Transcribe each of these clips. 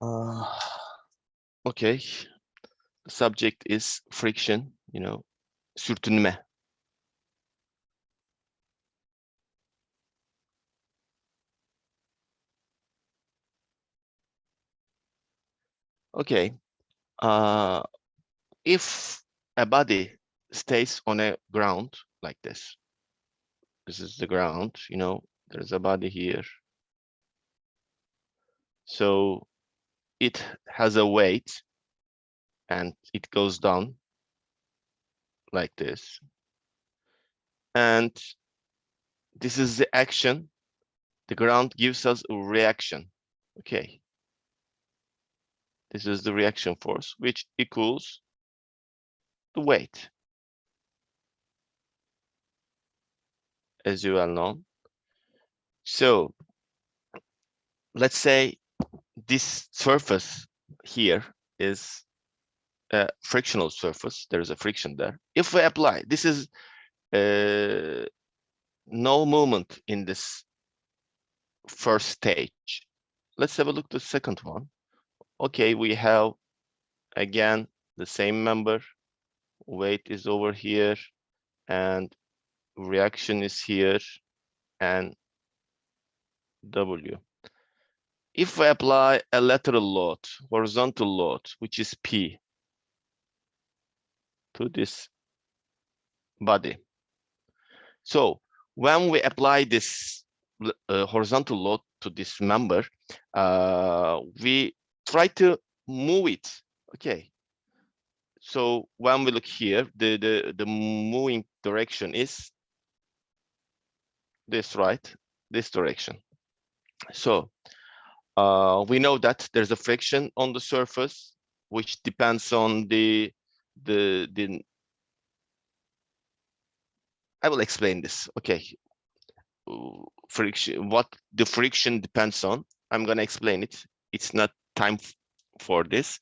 Okay, the subject is friction, sürtünme. Okay, if a body stays on a ground like this is the ground, there's a body here. So it has a weight and it goes down like this. And this is the action. The ground gives us a reaction. Okay. This is the reaction force, which equals the weight, as you well know. So let's say this surface here is a frictional surface. There is a friction there. If we apply, this is no movement in this first stage. Let's have a look at the second one. Okay, we have again the same member. Weight is over here and reaction is here and W. If we apply a lateral load, horizontal load, which is P, to this body. So when we apply this horizontal load to this member, we try to move it. Okay. So when we look here, the moving direction is this, right? This direction. So we know that there's a friction on the surface, which depends on the I will explain this. Okay. Friction, what the friction depends on. I'm going to explain it. It's not time for this.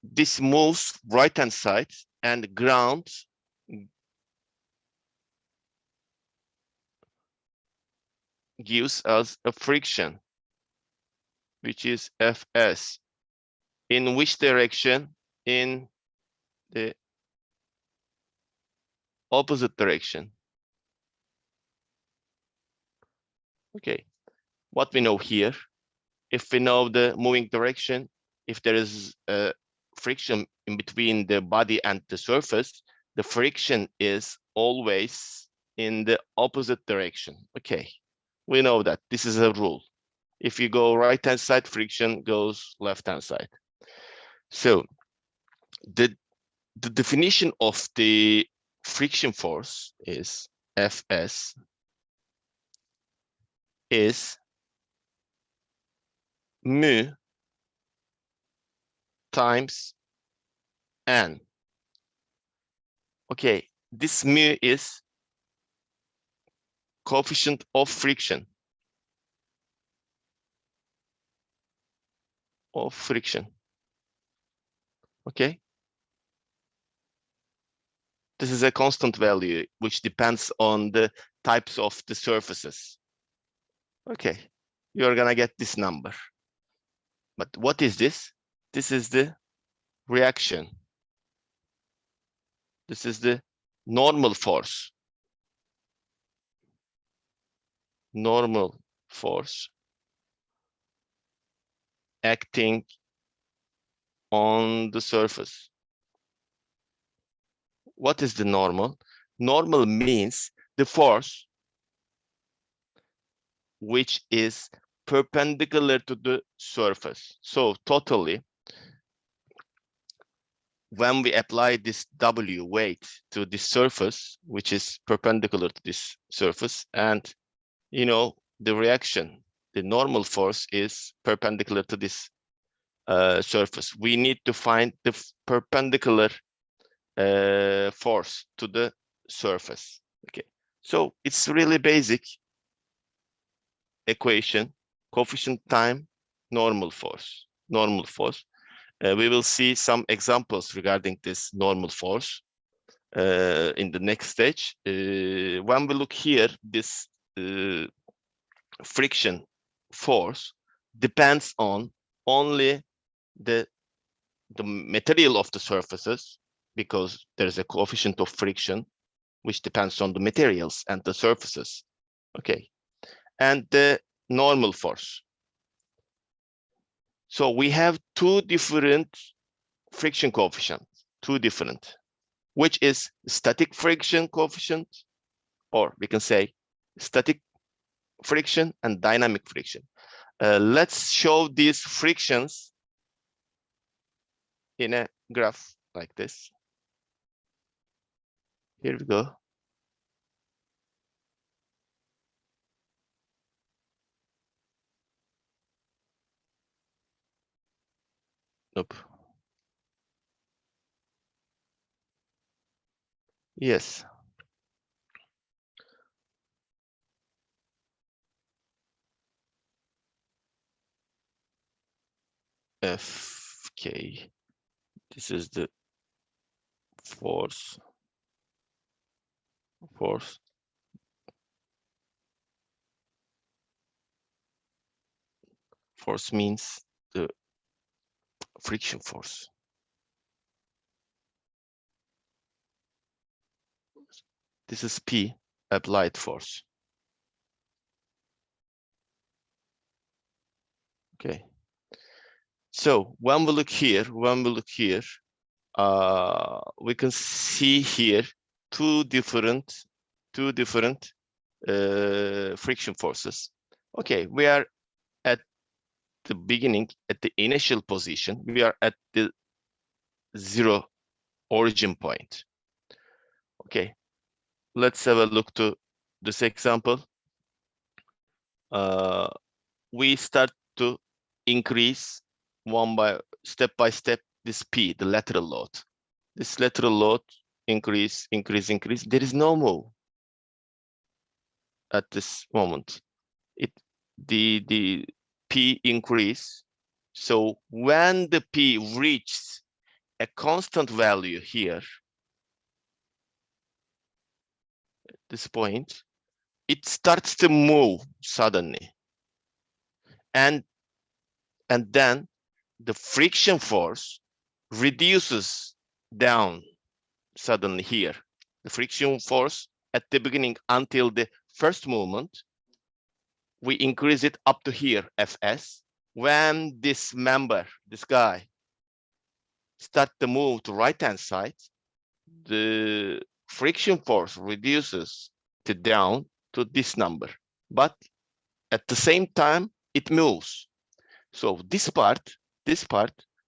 This moves right hand side and ground gives us a friction, which is Fs. In which direction? In the opposite direction. Okay, what we know here, if we know the moving direction, if there is a friction in between the body and the surface, the friction is always in the opposite direction. Okay, we know that this is a rule. If you go right hand side, friction goes left hand side. So the definition of the friction force is Fs is mu times n. Okay, this mu is coefficient of friction. Okay, this is a constant value which depends on the types of the surfaces. Okay, you're gonna get this number. But what is this? This is the reaction. This is the normal force. Normal force acting on the surface. What is the normal? Normal means the force which is perpendicular to the surface. So totally, when we apply this W weight to this surface, which is perpendicular to this surface, and the reaction, the normal force is perpendicular to this surface. We need to find the perpendicular force to the surface. Okay, so it's really basic equation: coefficient time normal force. We will see some examples regarding this normal force in the next stage. When we look here, this friction force, depends on only the material of the surfaces, because there's a coefficient of friction which depends on the materials and the surfaces. Okay, and the normal force. So we have two different friction coefficients, two different, which is static friction coefficient, or we can say static friction and dynamic friction. Let's show these frictions in a graph like this. Here we go. Nope. Yes. Fk. This is the force. Force means the friction force. This is P, applied force. Okay. So when we look here, we can see here two different friction forces. Okay, we are at the beginning, at the initial position. We are at the zero origin point. Okay, let's have a look to this example. We start to increase step by step this P, the lateral load. This lateral load increase. There is no move at this moment. The P increase. So when the P reaches a constant value here, at this point, it starts to move suddenly. And then the friction force reduces down suddenly here. The friction force at the beginning until the first movement, we increase it up to here, Fs. When this member, this guy, start to move to right-hand side, the friction force reduces to down to this number. But at the same time, it moves. So this part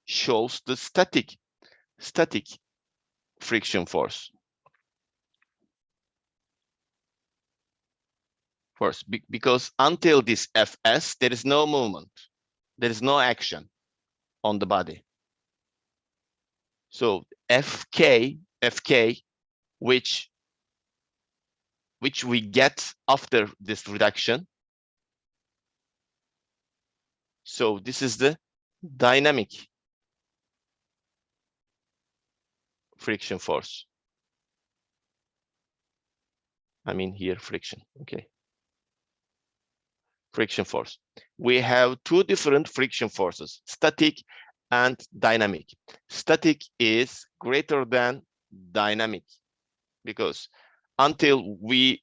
shows the static friction force. Because until this Fs, there is no movement. There is no action on the body. So Fk, which we get after this reduction. So this is the dynamic friction force. I mean here friction, okay. Friction force. We have two different friction forces, static and dynamic. Static is greater than dynamic because until we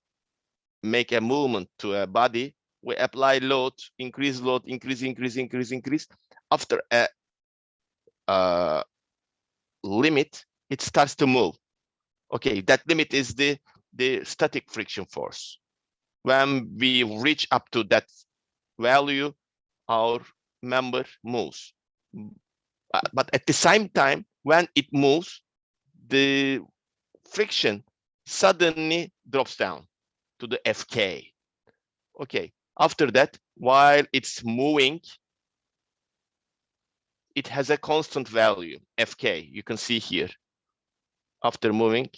make a movement to a body, we apply load, increase, increase. After a limit, it starts to move. Okay, that limit is the static friction force. When we reach up to that value, our member moves. But at the same time, when it moves, the friction suddenly drops down to the Fk. Okay, after that, while it's moving, it has a constant value, Fk. You can see here. After moving,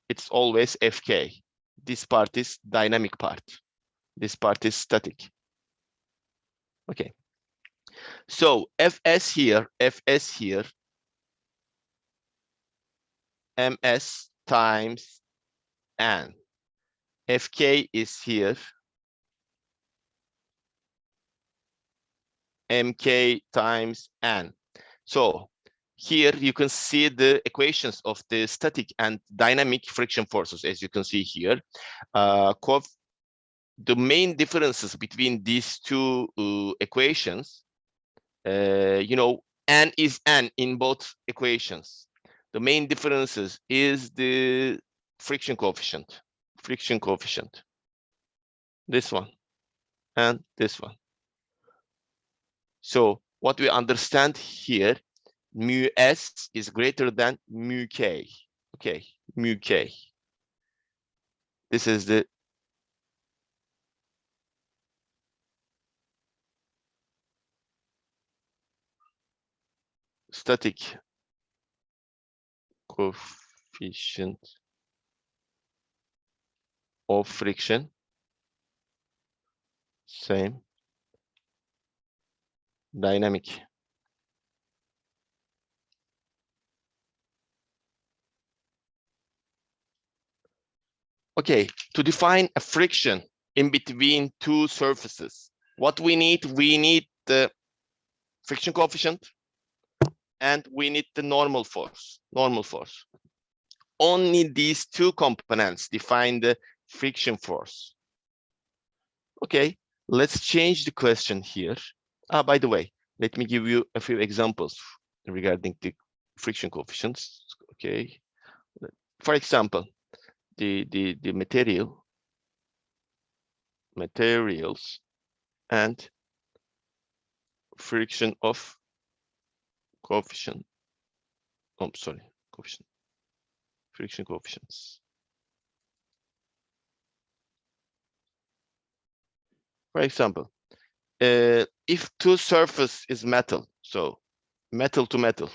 it's always Fk. This part is dynamic part. This part is static. Okay. So Fs here, Ms times N. Fk is here. mk times n. So here you can see the equations of the static and dynamic friction forces, as you can see here. The main differences between these two equations, you know, n is n in both equations. The main differences is the friction coefficient. This one and this one. So what we understand here, mu s is greater than mu k. Okay, mu k. This is the static coefficient of friction. Same. Dynamic. Okay, to define a friction in between two surfaces, what we need the friction coefficient and we need the normal force. Only these two components define the friction force. Okay, let's change the question here. By the way, let me give you a few examples regarding the friction coefficients. Okay, for example, the materials and friction of coefficient. Oh, sorry, friction coefficients. For example, if two surface is metal, so metal to metal,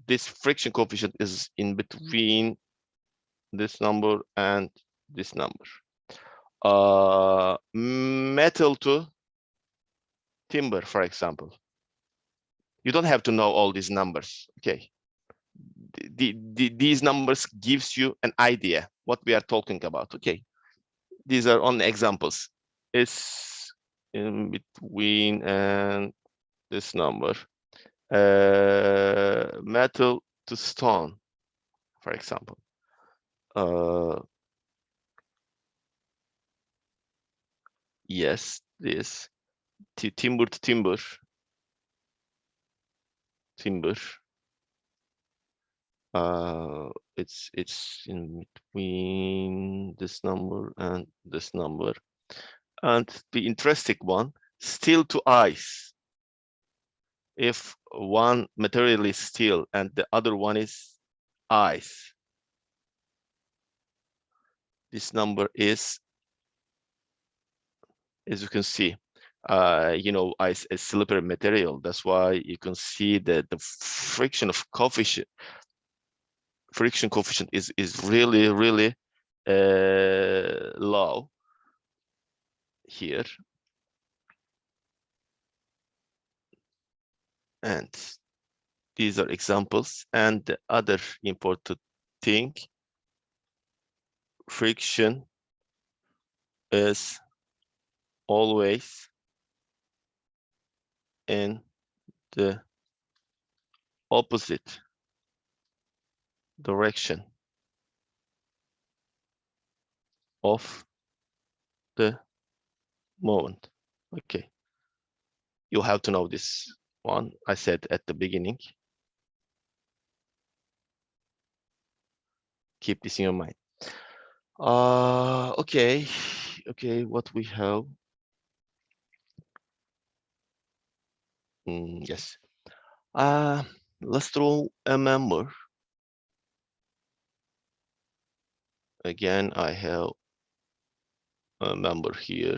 this friction coefficient is in between this number and this number. Metal to timber, for example. You don't have to know all these numbers, okay? These numbers gives you an idea what we are talking about, okay? These are only examples. It's in between and this number. Metal to stone, for example. Yes, this timber to timber. It's in between this number and this number. And the interesting one, steel to ice. If one material is steel and the other one is ice, this number is, as you can see, you know, ice is slippery material. That's why you can see that the friction coefficient is really low here. And these are examples. And the other important thing, friction is always in the opposite direction of the moment. Okay, you have to know this one. I said at the beginning. Keep this in your mind. Okay, what we have. Yes. Let's throw a member. Again, I have a member here.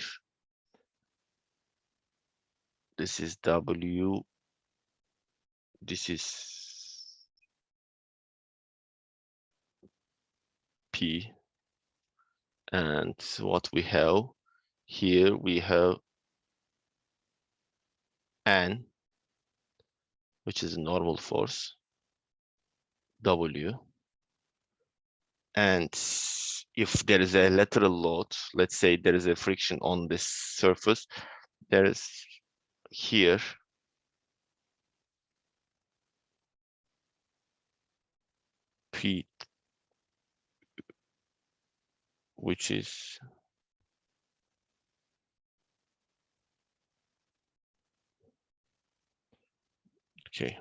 This is W. This is P. And what we have here, we have N, which is a normal force, W. And if there is a lateral load, let's say there is a friction on this surface, there is here P, which is okay.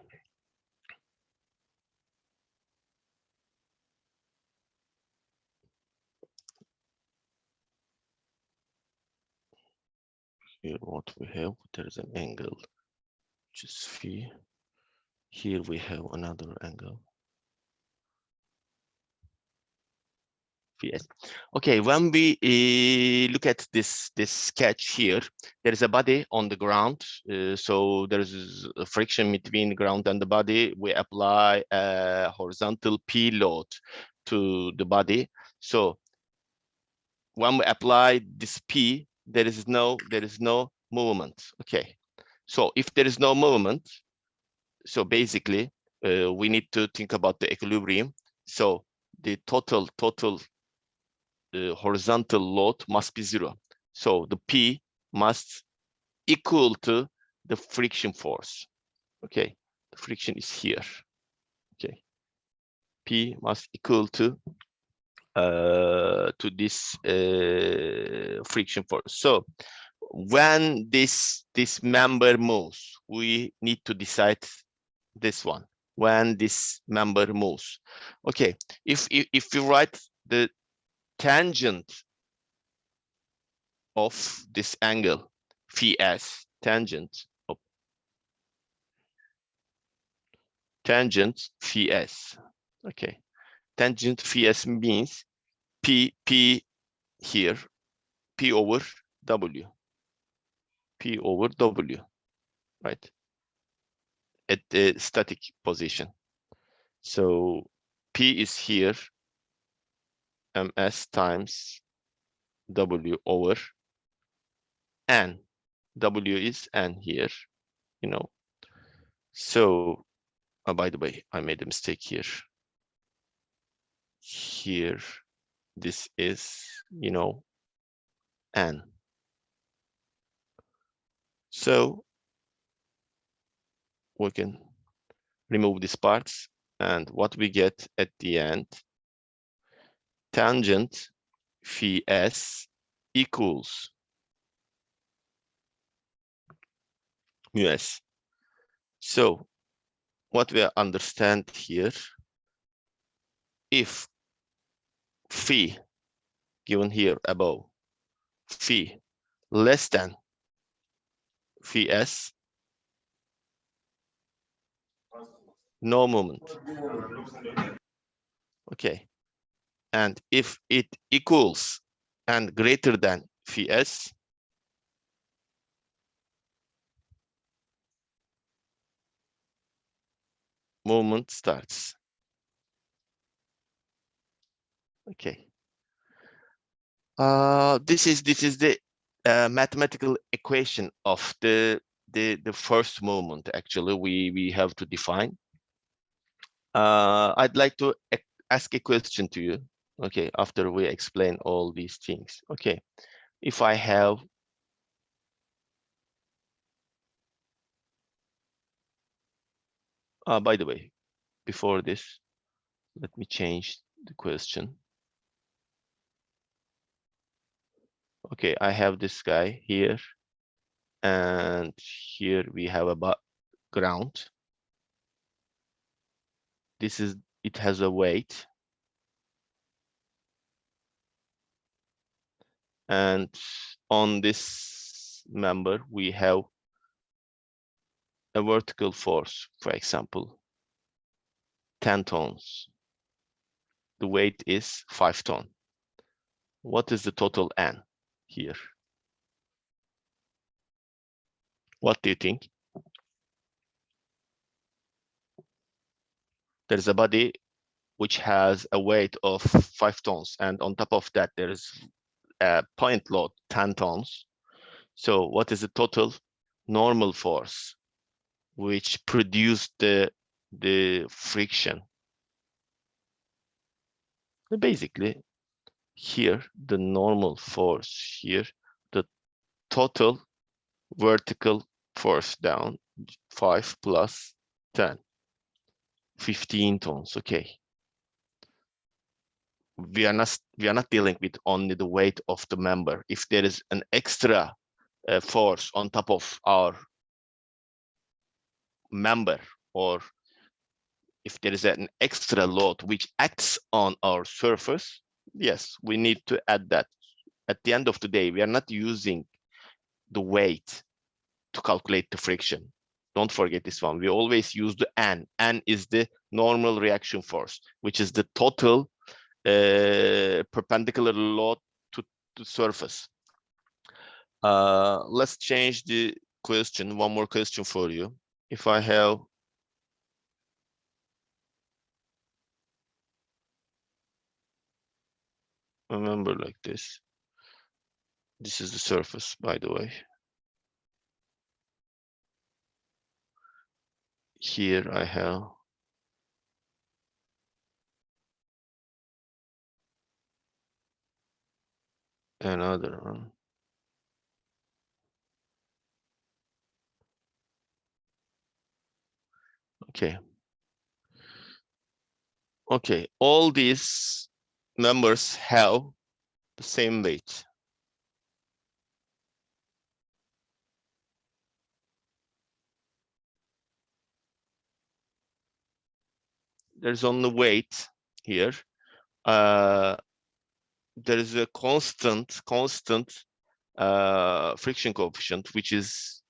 Here what we have, there is an angle which is phi. Here we have another angle. Yes. Okay, when we look at this sketch here, there is a body on the ground. So there is a friction between the ground and the body. We apply a horizontal P load to the body. So when we apply this P, there is no movement. Okay. So if there is no movement, so basically we need to think about the equilibrium. So the total horizontal load must be 0. So the P must equal to the friction force. Okay, the friction is here. Okay, P must equal to this friction force. So when this member moves, we need to decide this one. When this member moves, okay. If we write the tangent of this angle phi s, tangent phi s. Okay, tangent phi s means p here, p over w, right, at the static position. So p is here, ms times w over n. W is n here, you know. So by the way, I made a mistake here. Here, this is, you know, n. So we can remove these parts, and what we get at the end, tangent phi s equals mu s. So what we understand here, if phi given here above, phi less than phi s, no moment. Okay, and if it equals and greater than phi s, movement starts. Okay. This is the mathematical equation of the first movement. Actually, we have to define. I'd like to ask a question to you. Okay, after we explain all these things. Okay, if I have by the way, before this, let me change the question. Okay, I have this guy here, and here we have a ground. This is, it has a weight, and on this member we have a vertical force, for example, 10 tons. The weight is 5 tons. What is the total N here? What do you think? There's a body which has a weight of 5 tons, and on top of that there is a point load 10 tons. So what is the total normal force which produced the friction? Basically, here the normal force here, the total vertical force down, 5 plus 10, 15 tons. Okay. We are not dealing with only the weight of the member. If there is an extra force on top of our member, or if there is an extra load which acts on our surface, yes, we need to add that. At the end of the day, we are not using the weight to calculate the friction. Don't forget this one. We always use the N. N is the normal reaction force, which is the total perpendicular load to the surface. Let's change the question. One more question for you. If I have a member like this is the surface, by the way. Here I have another one. Okay. Okay, all these members have the same weight. There's only weight here. There is a constant friction coefficient, which is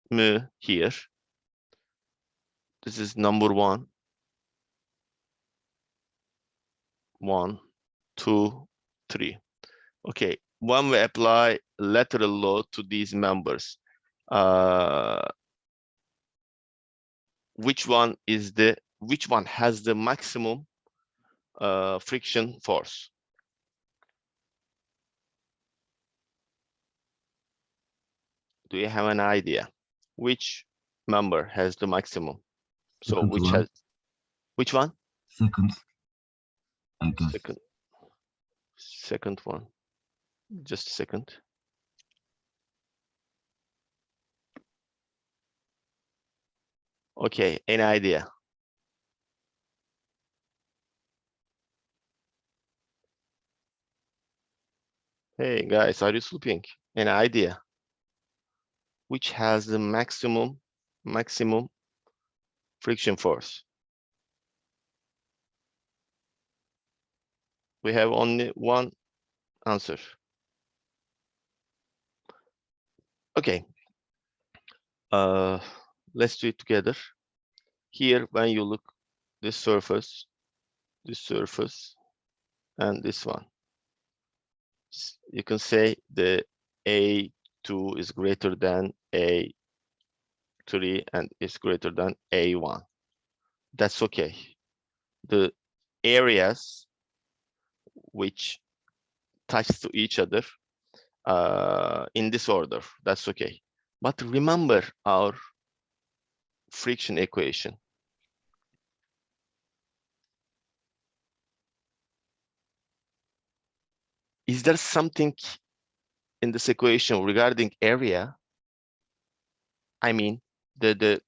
mu here. This is number 1, 1, 2, 3. Okay, when we apply lateral load to these members, which one has the maximum friction force? Do you have an idea which member has the maximum? So Second which one. has, which one? Second, I guess. Second one. Just a second. Okay, any idea? Hey guys, are you sleeping? Any idea? Which has the maximum friction force? We have only one answer. Okay. Let's do it together. Here, when you look this surface, and this one, you can say the A2 is greater than A3 and is greater than A1. That's okay. The areas which touch to each other in this order, that's okay. But remember our friction equation. Is there something in this equation regarding area? I mean, the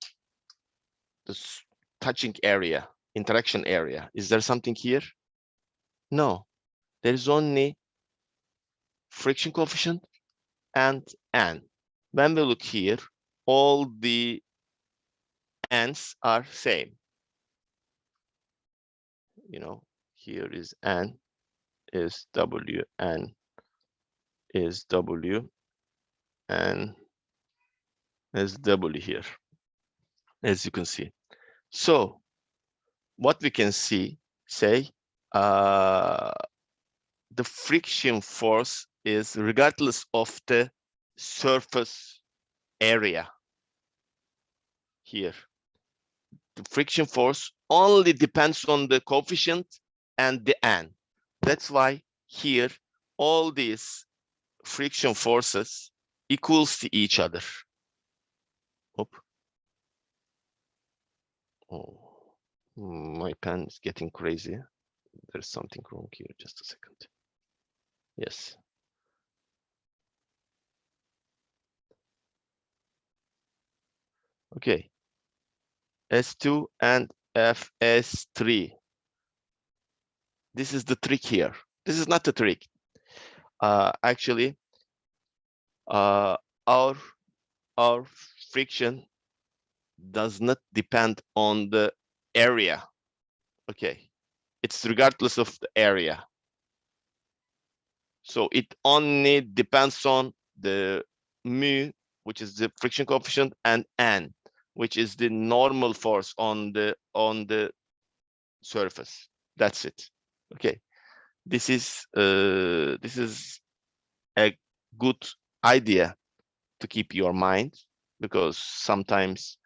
touching area, interaction area. Is there something here? No, there is only friction coefficient and N. When we look here, all the N's are same. You know, here is N, is W, N is W, and is W here, as you can see. So what we can see, say, the friction force is regardless of the surface area here. The friction force only depends on the coefficient and the N. That's why here all these friction forces equals to each other. Oh, my pen is getting crazy. There's something wrong here. Just a second. Yes. Okay, S2 and Fs3. This is the trick here. This is not the trick. Actually, our friction does not depend on the area. Okay, it's regardless of the area. So it only depends on the mu, which is the friction coefficient, and n, which is the normal force on the surface. That's it. Okay, this is a good idea to keep your mind, because sometimes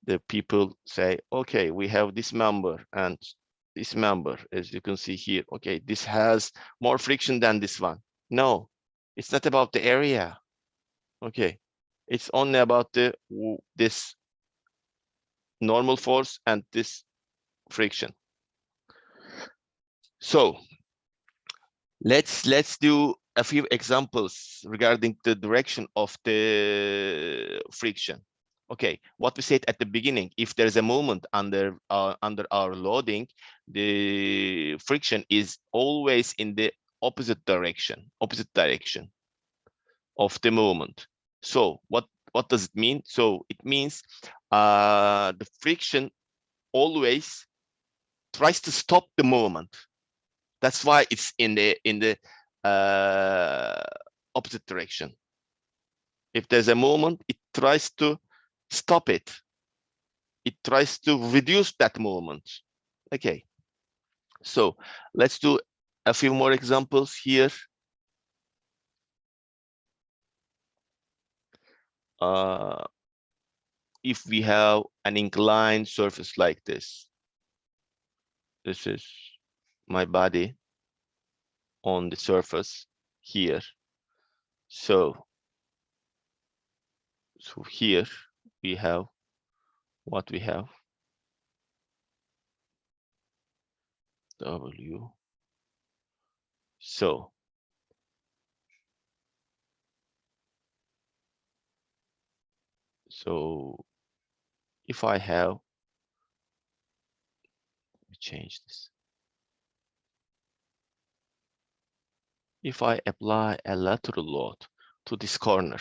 the people say, okay, we have this member and this member, as you can see here. Okay, this has more friction than this one. No, it's not about the area. Okay, it's only about this normal force and this friction. So let's do a few examples regarding the direction of the friction. Okay, what we said at the beginning, if there's a moment under our loading, the friction is always in the opposite direction of the movement. So what does it mean? So it means the friction always tries to stop the movement. That's why it's in the opposite direction. If there's a movement, it tries to stop it. It tries to reduce that movement. Okay, so let's do a few more examples here. If we have an inclined surface like this is my body on the surface here. So here we have what we have. W. So if I have, let me change this. If I apply a lateral load to this corner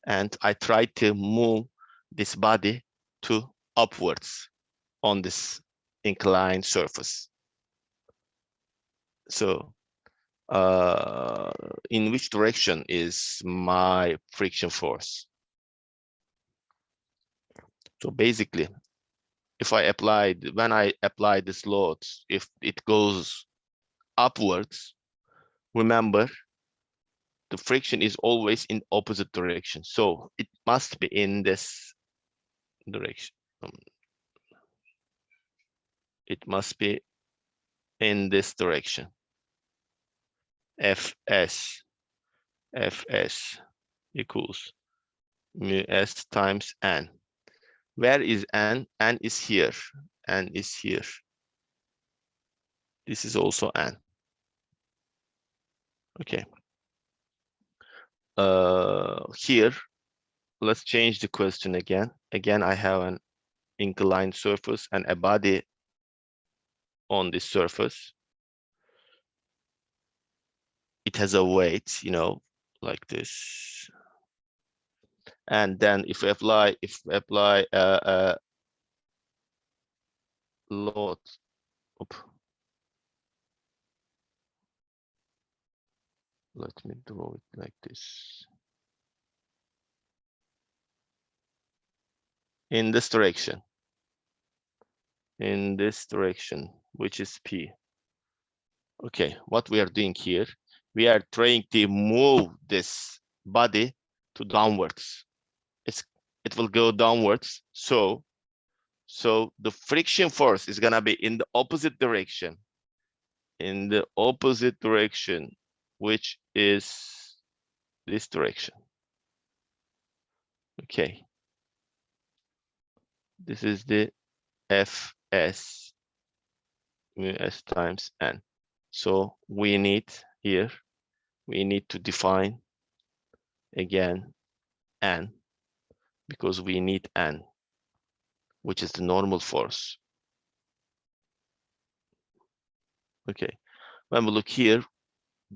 and I try to move this body to upwards on this inclined surface. So in which direction is my friction force? So basically, when I apply this load, if it goes upwards, remember the friction is always in opposite direction. So it must be in this direction. It must be in this direction. Fs equals mu s times n. Where is n? N is here. N is here. This is also n. Okay. Here, let's change the question again. Again, I have an inclined surface and a body on this surface. It has a weight, like this. And then if we apply a load, let me draw it like this. In this direction, which is P. Okay, what we are doing here, we are trying to move this body to downwards. It will go downwards. So the friction force is gonna be in the opposite direction. In the opposite direction, which is this direction. Okay. This is the Fs mu s times n. So we need to define again n, because we need N, which is the normal force. Okay, when we look here,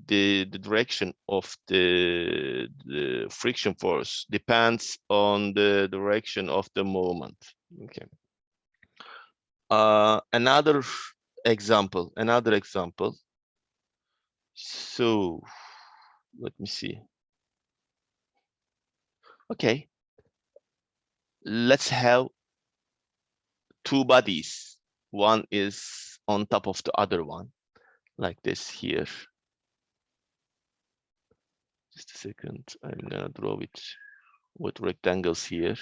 the direction of the friction force depends on the direction of the moment. Okay. Another example. So let me see. Okay, let's have two bodies. One is on top of the other one, like this here. Just a second, I'm gonna draw it with rectangles here.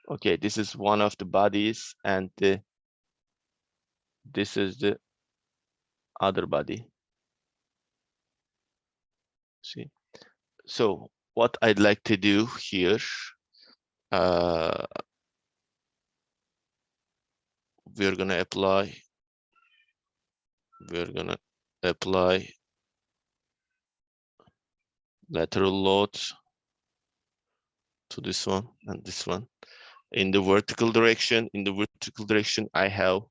Okay, this is one of the bodies, and this is the other body. See, so what I'd like to do here, we're gonna apply lateral load to this one and this one. In the vertical direction, I have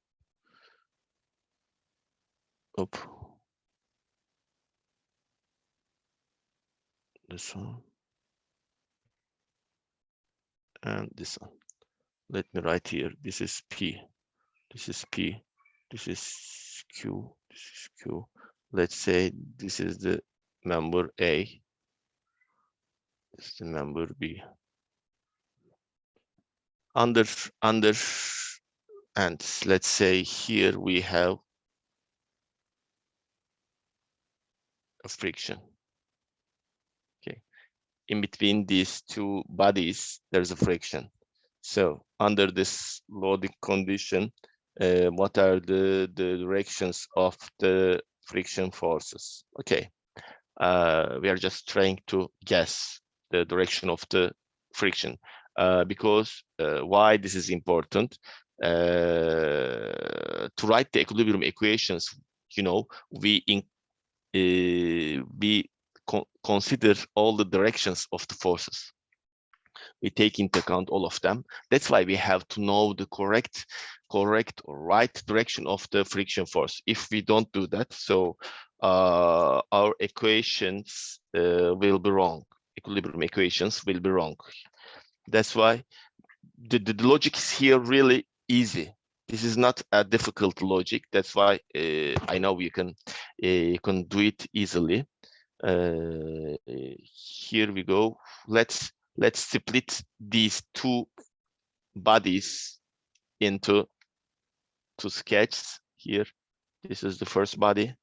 this one and this one. Let me write here. This is P. This is P. This is Q. This is Q. Let's say this is the member A. This is the member B. Under, and let's say here we have a friction. Okay, in between these two bodies, there's a friction. So under this loading condition, what are the directions of the friction forces? Okay, we are just trying to guess the direction of the friction, because why this is important. To write the equilibrium equations, you know, we consider all the directions of the forces. We take into account all of them. That's why we have to know the correct or right direction of the friction force. If we don't do that, so our equations will be wrong. Equilibrium equations will be wrong. That's why the logic is here really easy. This is not a difficult logic. That's why I know you can do it easily. Here we go. Let's split these two bodies into two sketches here. This is the first body.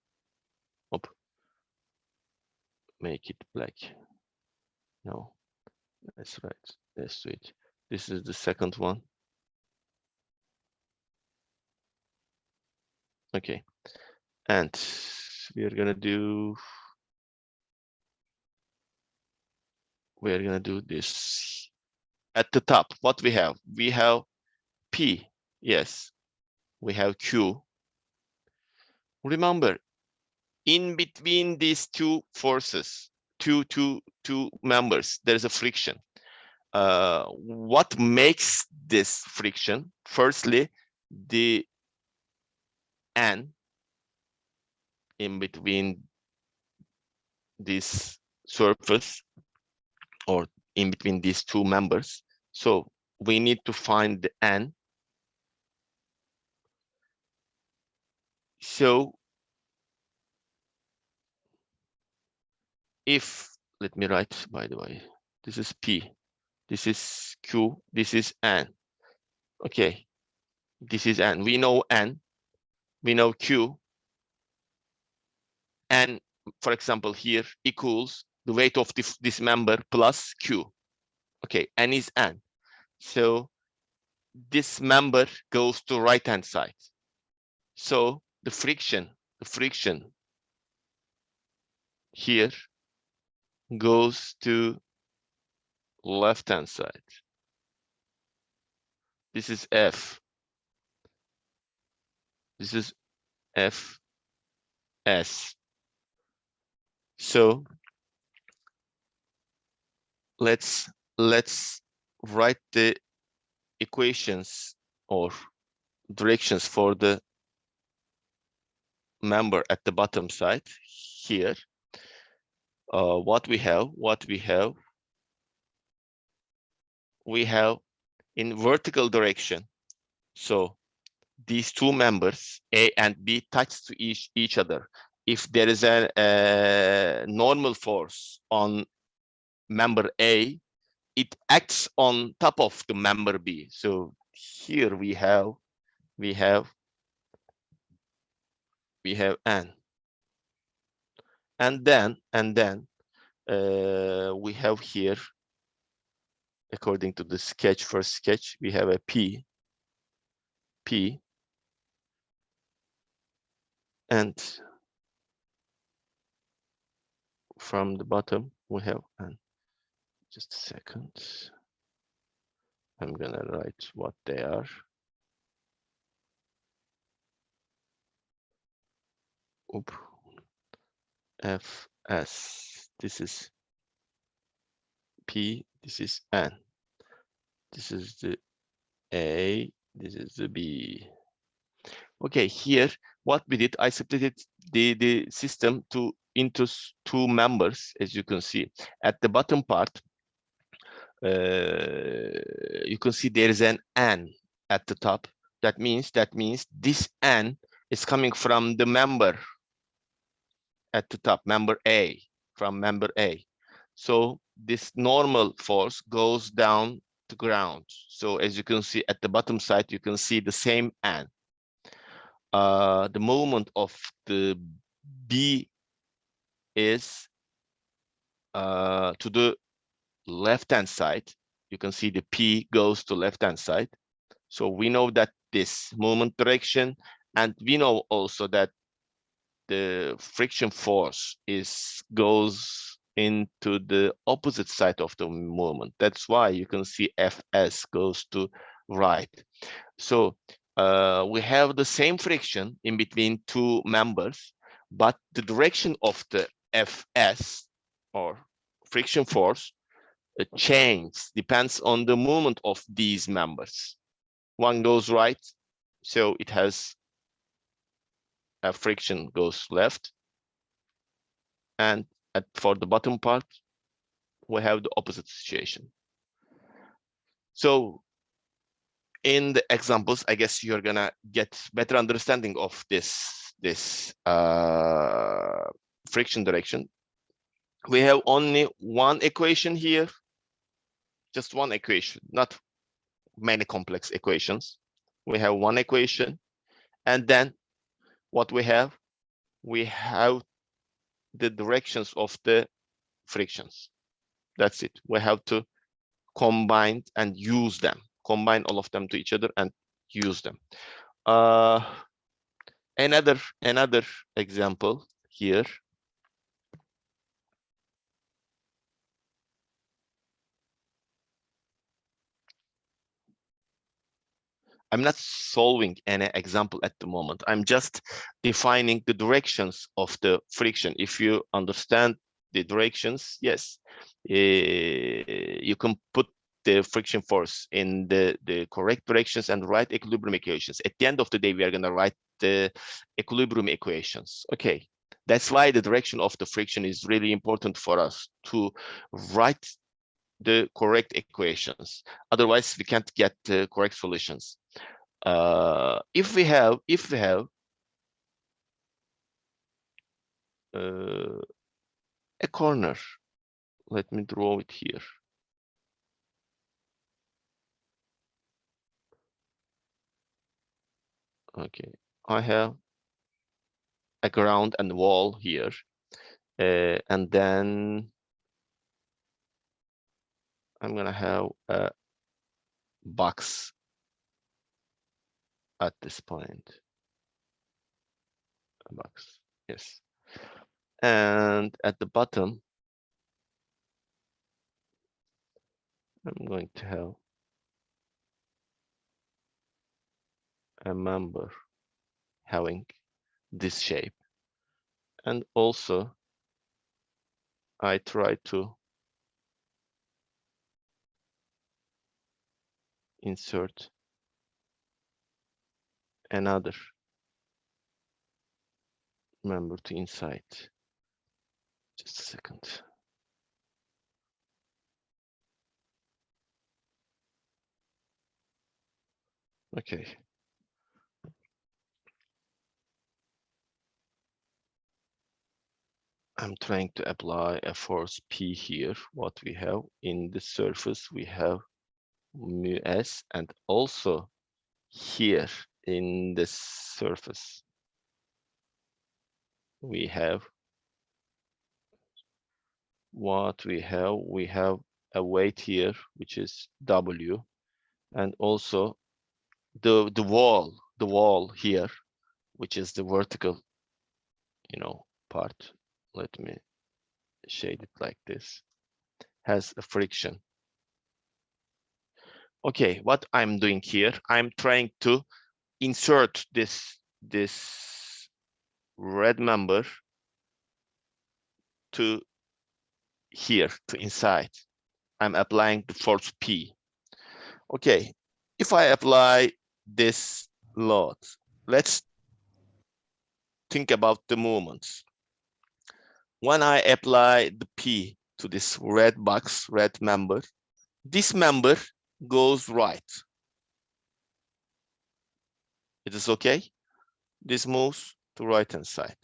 Make it black. No, that's right. Let's do it. This is the second one. Okay, and we're gonna do this. At the top, what we have? We have P. Yes, we have Q. Remember, in between these two forces, two members, there's a friction. What makes this friction? Firstly, the N in between this surface, or in between these two members. So we need to find the N. So if, let me write, by the way, this is P, this is Q, this is N. Okay, this is N. We know N, we know Q. N, for example, here equals the weight of this member plus Q. Okay, N is N. So this member goes to right-hand side. So the friction here goes to left-hand side. This is F. This is F S. So let's write the equations or directions for the member at the bottom side here. What we have in vertical direction. So these two members, A and B, touch to each other. If there is a normal force on member A, it acts on top of the member B. So here we have N, and then we have here, according to the sketch, first sketch, we have a P, and from the bottom we have N. Just a second. I'm gonna write what they are. Oop. Fs. This is P. This is N. This is the A. This is the B. Okay, here what we did, I split it, the system into two members, as you can see. At the bottom part, you can see there is an N at the top. That means this N is coming from the member at the top, member A, from member A. So this normal force goes down to ground. So as you can see at the bottom side, you can see the same N. The moment of the B is to the left-hand side. You can see the P goes to left-hand side. So we know that this moment direction, and we know also that the friction force goes into the opposite side of the movement. That's why you can see Fs goes to right. So we have the same friction in between two members, but the direction of the Fs, or friction force, changes, depends on the movement of these members. One goes right, so it has a friction goes left, and for the bottom part, we have the opposite situation. So in the examples, I guess you're gonna get better understanding of this friction direction. We have only one equation here, just one equation, not many complex equations. We have one equation, and then what we have the directions of the frictions. That's it. We have to combine and use them, combine all of them to each other and use them. Another example here. I'm not solving any example at the moment. I'm just defining the directions of the friction. If you understand the directions, yes, you can put the friction force in the correct directions and write equilibrium equations. At the end of the day, we are going to write the equilibrium equations. Okay, that's why the direction of the friction is really important for us to write the correct equations. Otherwise, we can't get the correct solutions. If we have a corner, let me draw it here. Okay, I have a ground and wall here, and then I'm gonna have a box at this point. A box, yes. And at the bottom, I'm going to have a member having this shape. And also, I try to insert another member to inside. Just a second. Okay. I'm trying to apply a force P here. What we have in the surface, we have mu s, and also here in this surface, we have what we have. We have a weight here, which is W, and also the wall here, which is the vertical, part. Let me shade it like this, has a friction. Okay, what I'm doing here, I'm trying to insert this red member to here, to inside. I'm applying the force P. Okay, if I apply this load, let's think about the movements. When I apply the P to this red box, red member, this member goes right. It is okay? This moves to right hand side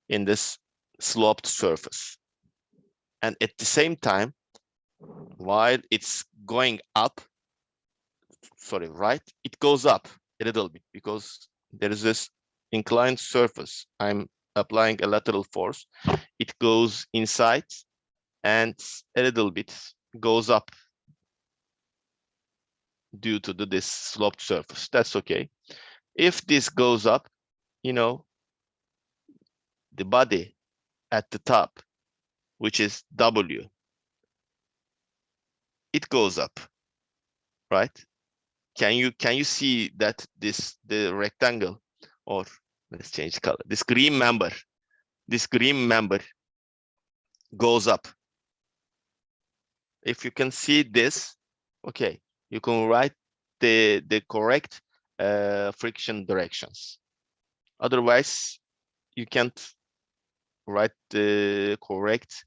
in this sloped surface. And at the same time, while it's going up, sorry, right, it goes up a little bit because there is this inclined surface. I'm applying a lateral force. It goes inside and a little bit goes up due to this sloped surface. That's okay. If this goes up, the body at the top, which is W, it goes up, right? Can you see that the rectangle, or let's change color, this green member goes up. If you can see this, okay, you can write the correct friction directions. Otherwise, you can't write the correct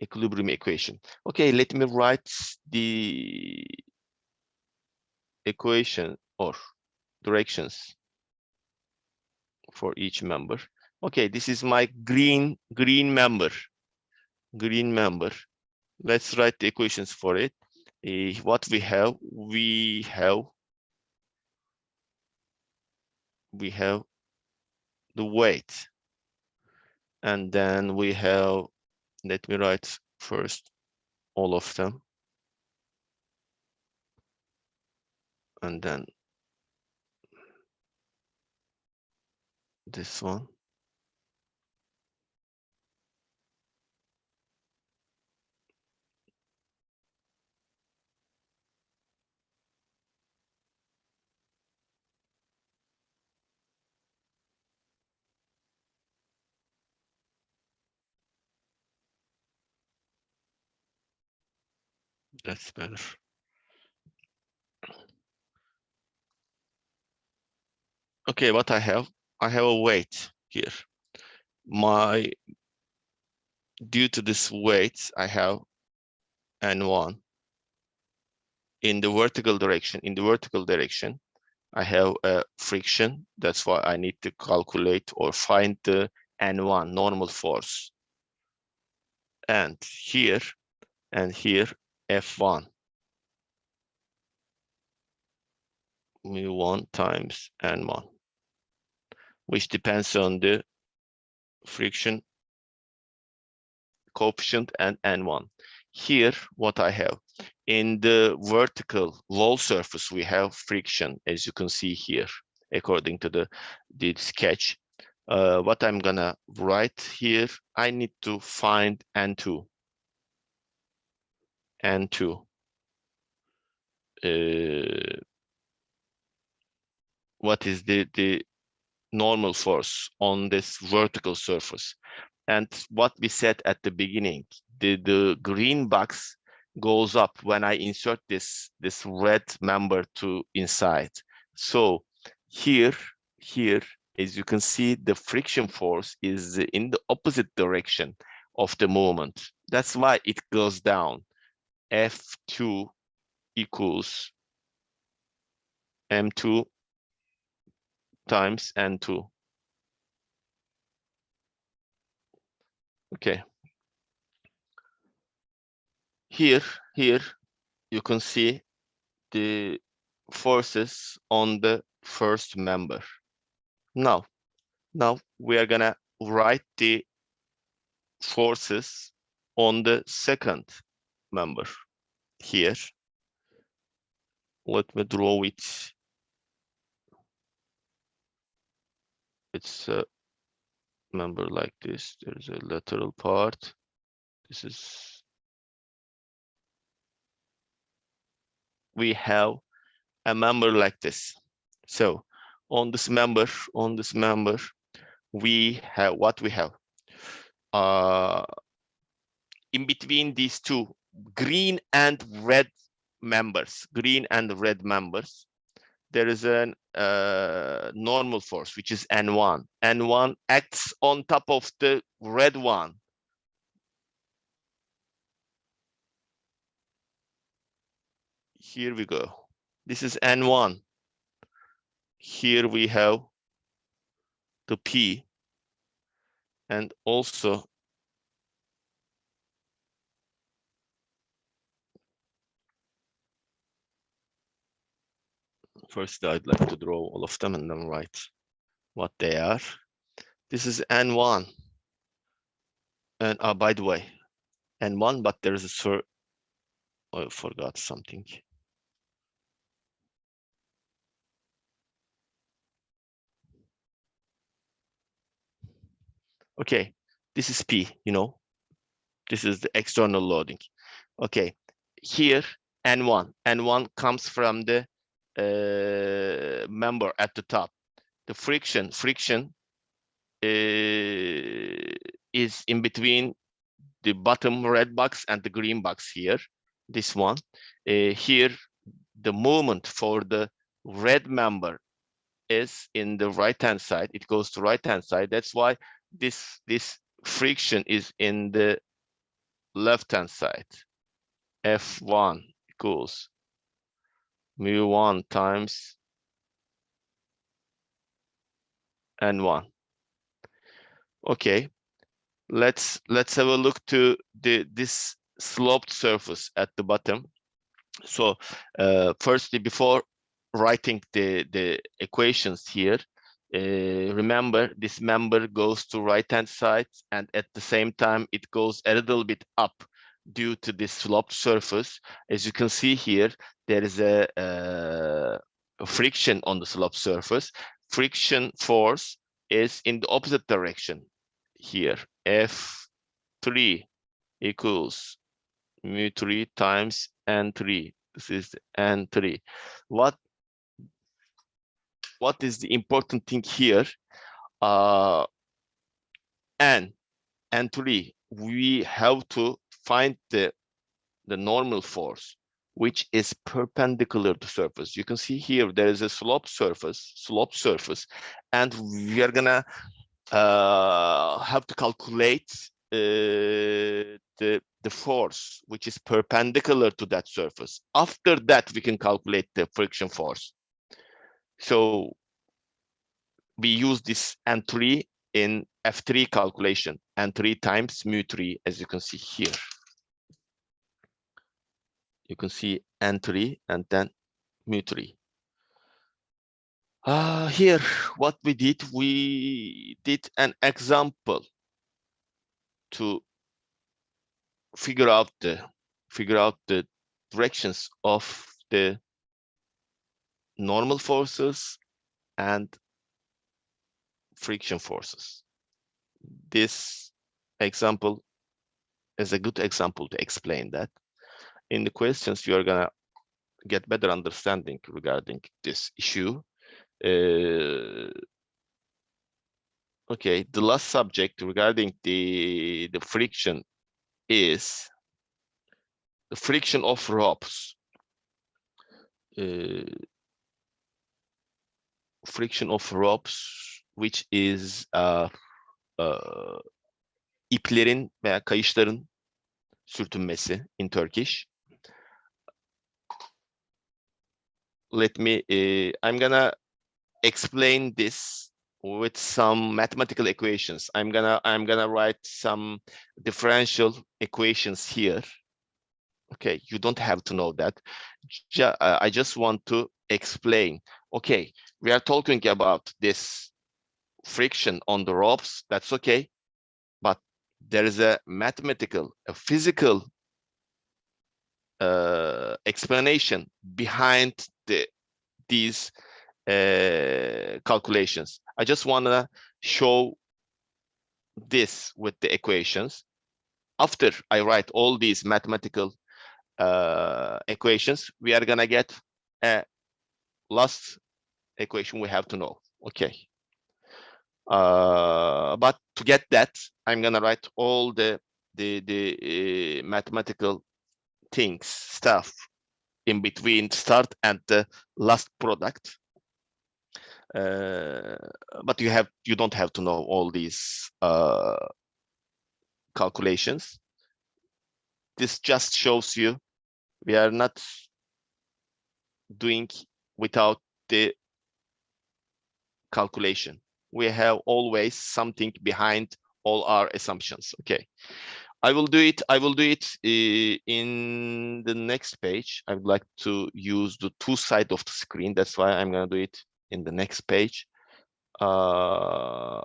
equilibrium equation. Okay, let me write the equation or directions for each member. Okay, this is my green member. Let's write the equations for it. What we have the weight, and then we have, let me write first all of them, and then this one. That's better. Okay, what I have a weight here. Due to this weight, I have N1 in the vertical direction. In the vertical direction, I have a friction. That's why I need to calculate or find the N1 normal force. And here F1, mu1 times N1, which depends on the friction coefficient and N1. Here, what I have, in the vertical wall surface, we have friction, as you can see here, according to the sketch. What I'm gonna write here, I need to find N2. What is the normal force on this vertical surface? And what we said at the beginning, the green box goes up when I insert this red member to inside. So here, as you can see, the friction force is in the opposite direction of the movement. That's why it goes down. F2 equals M2 times N2. Okay. Here you can see the forces on the first member. Now we are gonna write the forces on the second member here. Let me draw it. It's a member like this. There's a lateral part. This is, we have a member like this. So on this member, we have what we have. In between these two green and red members, there is a normal force, which is N1. N1 acts on top of the red one. Here we go. This is N1. Here we have the P, and also first I'd like to draw all of them and then write what they are. This is N1. And by the way, N1, but there is a oh, I forgot something. Okay, this is P, you know, this is the external loading. Okay, here N1 comes from the member at the top. The friction is in between the bottom red box and the green box here, this one. Here, the moment for the red member is in the right-hand side. It goes to right-hand side. That's why this friction is in the left-hand side. F1 equals mu1 times N1. Okay, let's have a look to this sloped surface at the bottom. So firstly, before writing the equations here, remember this member goes to right-hand side, and at the same time it goes a little bit up due to this sloped surface. As you can see here, there is a friction on the sloped surface. Friction force is in the opposite direction here. F3 equals mu3 times N3. This is N3. What is the important thing here? N3, we have to find the normal force, which is perpendicular to surface. You can see here there is a sloped surface, and we are gonna have to calculate the force which is perpendicular to that surface. After that, we can calculate the friction force. So we use this N3 in F3 calculation, N3 times mu3, as you can see here. You can see N3 and then mu3. Here, what we did an example to figure out the directions of the normal forces and friction forces. This example is a good example to explain that. In the questions, you are gonna get better understanding regarding this issue. Okay, the last subject regarding the friction is the friction of ropes. Friction of ropes, which is iplerin veya kayışların sürtünmesi in Turkish. Let me, I'm gonna explain this with some mathematical equations. I'm gonna write some differential equations here. Okay, you don't have to know that. I just want to explain. Okay, we are talking about this friction on the ropes. That's okay, but there is a mathematical, a physical explanation behind these calculations. I just want to show this with the equations. After I write all these mathematical equations, we are gonna get a last equation we have to know. Okay. But to get that, I'm gonna write all the mathematical things, stuff in between start and the last product. But you don't have to know all these calculations. This just shows you we are not doing without the calculation. We have always something behind all our assumptions. Okay, I will do it in the next page. I would like to use the two sides of the screen. That's why I'm going to do it in the next page. I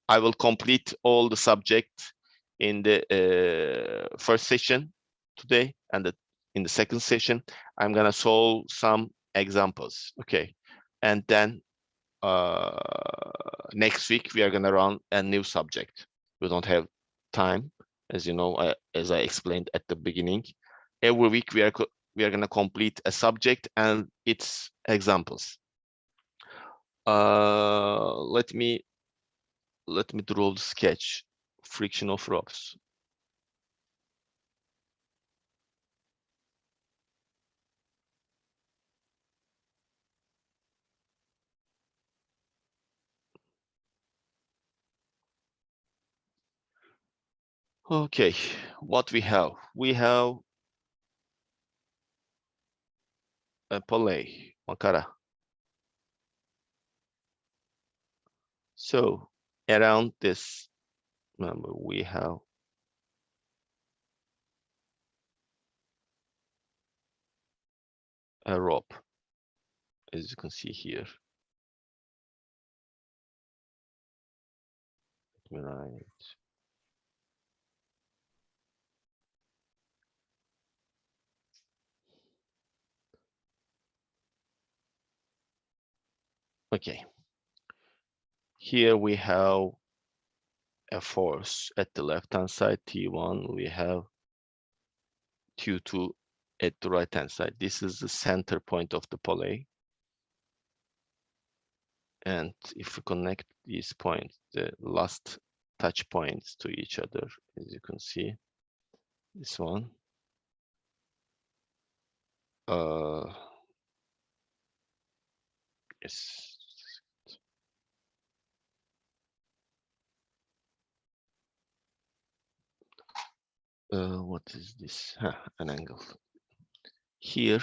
will complete all the subject in the first session today, and in the second session, I'm gonna solve some examples. Okay, and then next week we are gonna run a new subject. We don't have time, as you know, as I explained at the beginning. Every week we are gonna complete a subject and its examples. Let me draw the sketch. Friction of ropes. Okay, what we have? We have a pulley, makara. So around this, remember, we have a rope, as you can see here. Right. Okay. Here we have a force at the left-hand side, T1. We have Q2 at the right-hand side. This is the center point of the pulley. And if we connect these points, the last touch points to each other, as you can see, this one. Yes. What is this? An angle. Here,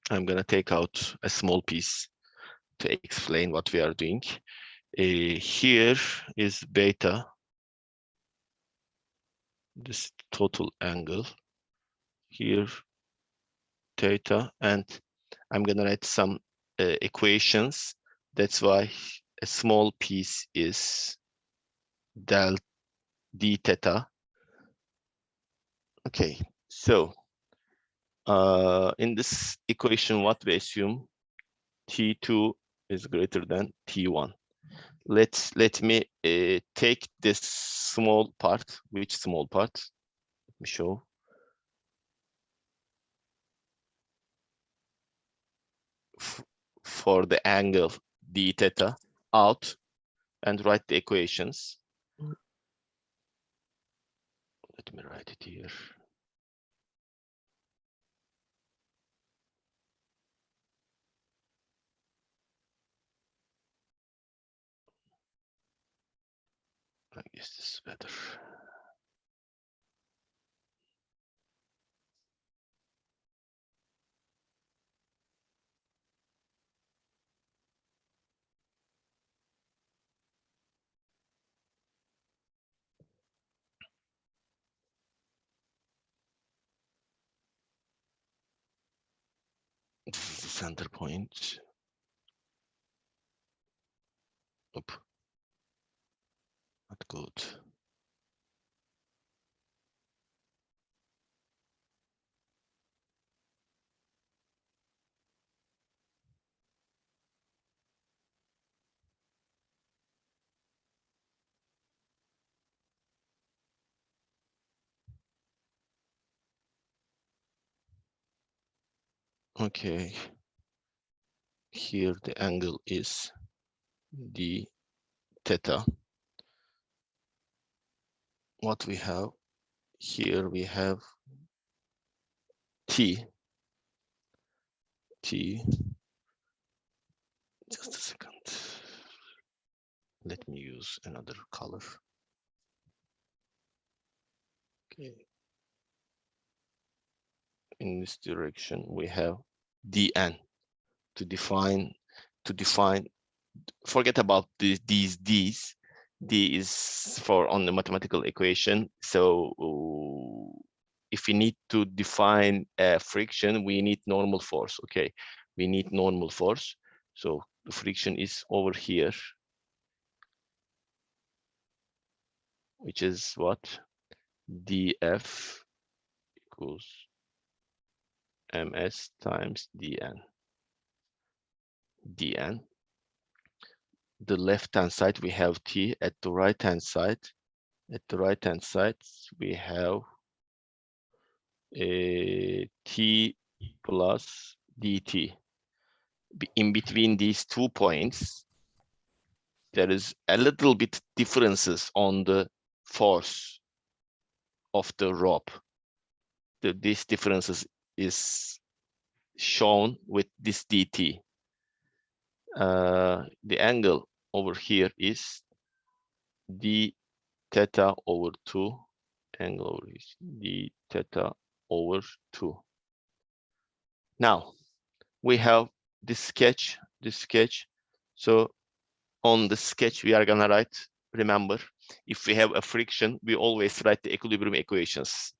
I'm gonna take out a small piece to explain what we are doing. Here is beta, this total angle. Here, theta, and I'm gonna write some equations. That's why a small piece is del d theta. Okay, so in this equation, what we assume, T2 is greater than T1. Let me take this small part. Which small part? Let me show. for the angle d theta out and write the equations. Let me write it here. I guess this is better. This is the center point. Oop. Not good. Okay. Here the angle is d theta. What we have here, we have t. Just a second. Let me use another color. Okay. In this direction, we have dn to define. Forget about these d's. D is for on the mathematical equation. So if we need to define friction, we need normal force. Okay, we need normal force. So the friction is over here, which is what? dF equals ms times dn. The left hand side we have t. At the right hand side, we have t plus dt. In between these 2 points, there is a little bit differences on the force of the rope. These differences is shown with this dt. The angle over here is d theta over 2. Angle is d theta over 2. Now we have this sketch. So on the sketch we are gonna write, remember, if we have a friction, we always write the equilibrium equations.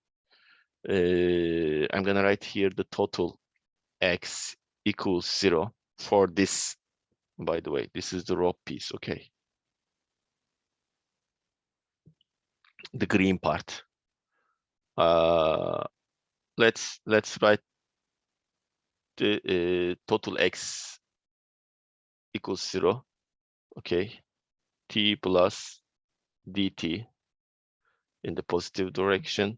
I'm gonna write here the total x equals 0 for this. By the way, this is the rope piece. Okay, the green part. Let's write the total x equals 0. Okay, t plus dt in the positive direction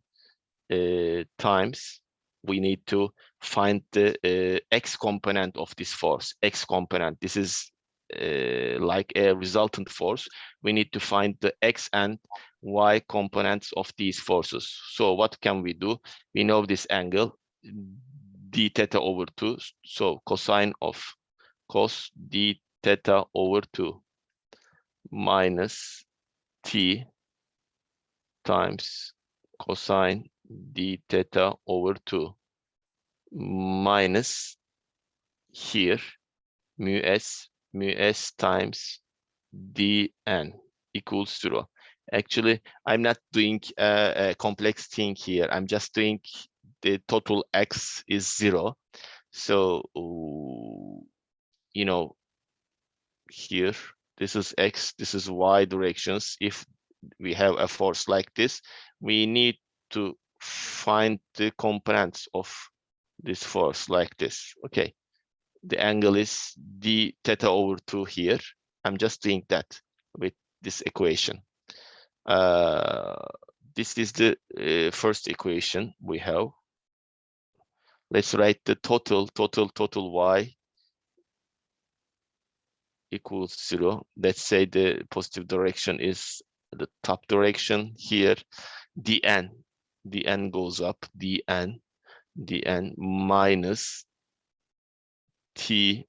times, we need to find the x component of this force. X component, this is like a resultant force. We need to find the x and y components of these forces. So what can we do? We know this angle d theta over 2. So cosine of cos d theta over 2 minus t times cosine d theta over 2 minus here mu s times dn equals 0. Actually, I'm not doing a complex thing here. I'm just doing the total x is 0. So, you know, here, this is x, this is y directions. If we have a force like this, we need to find the components of this force like this. Okay, the angle is d theta over 2 here. I'm just doing that with this equation. This is the first equation we have. Let's write the total y equals 0. Let's say the positive direction is the top direction here. dn goes up, dn minus t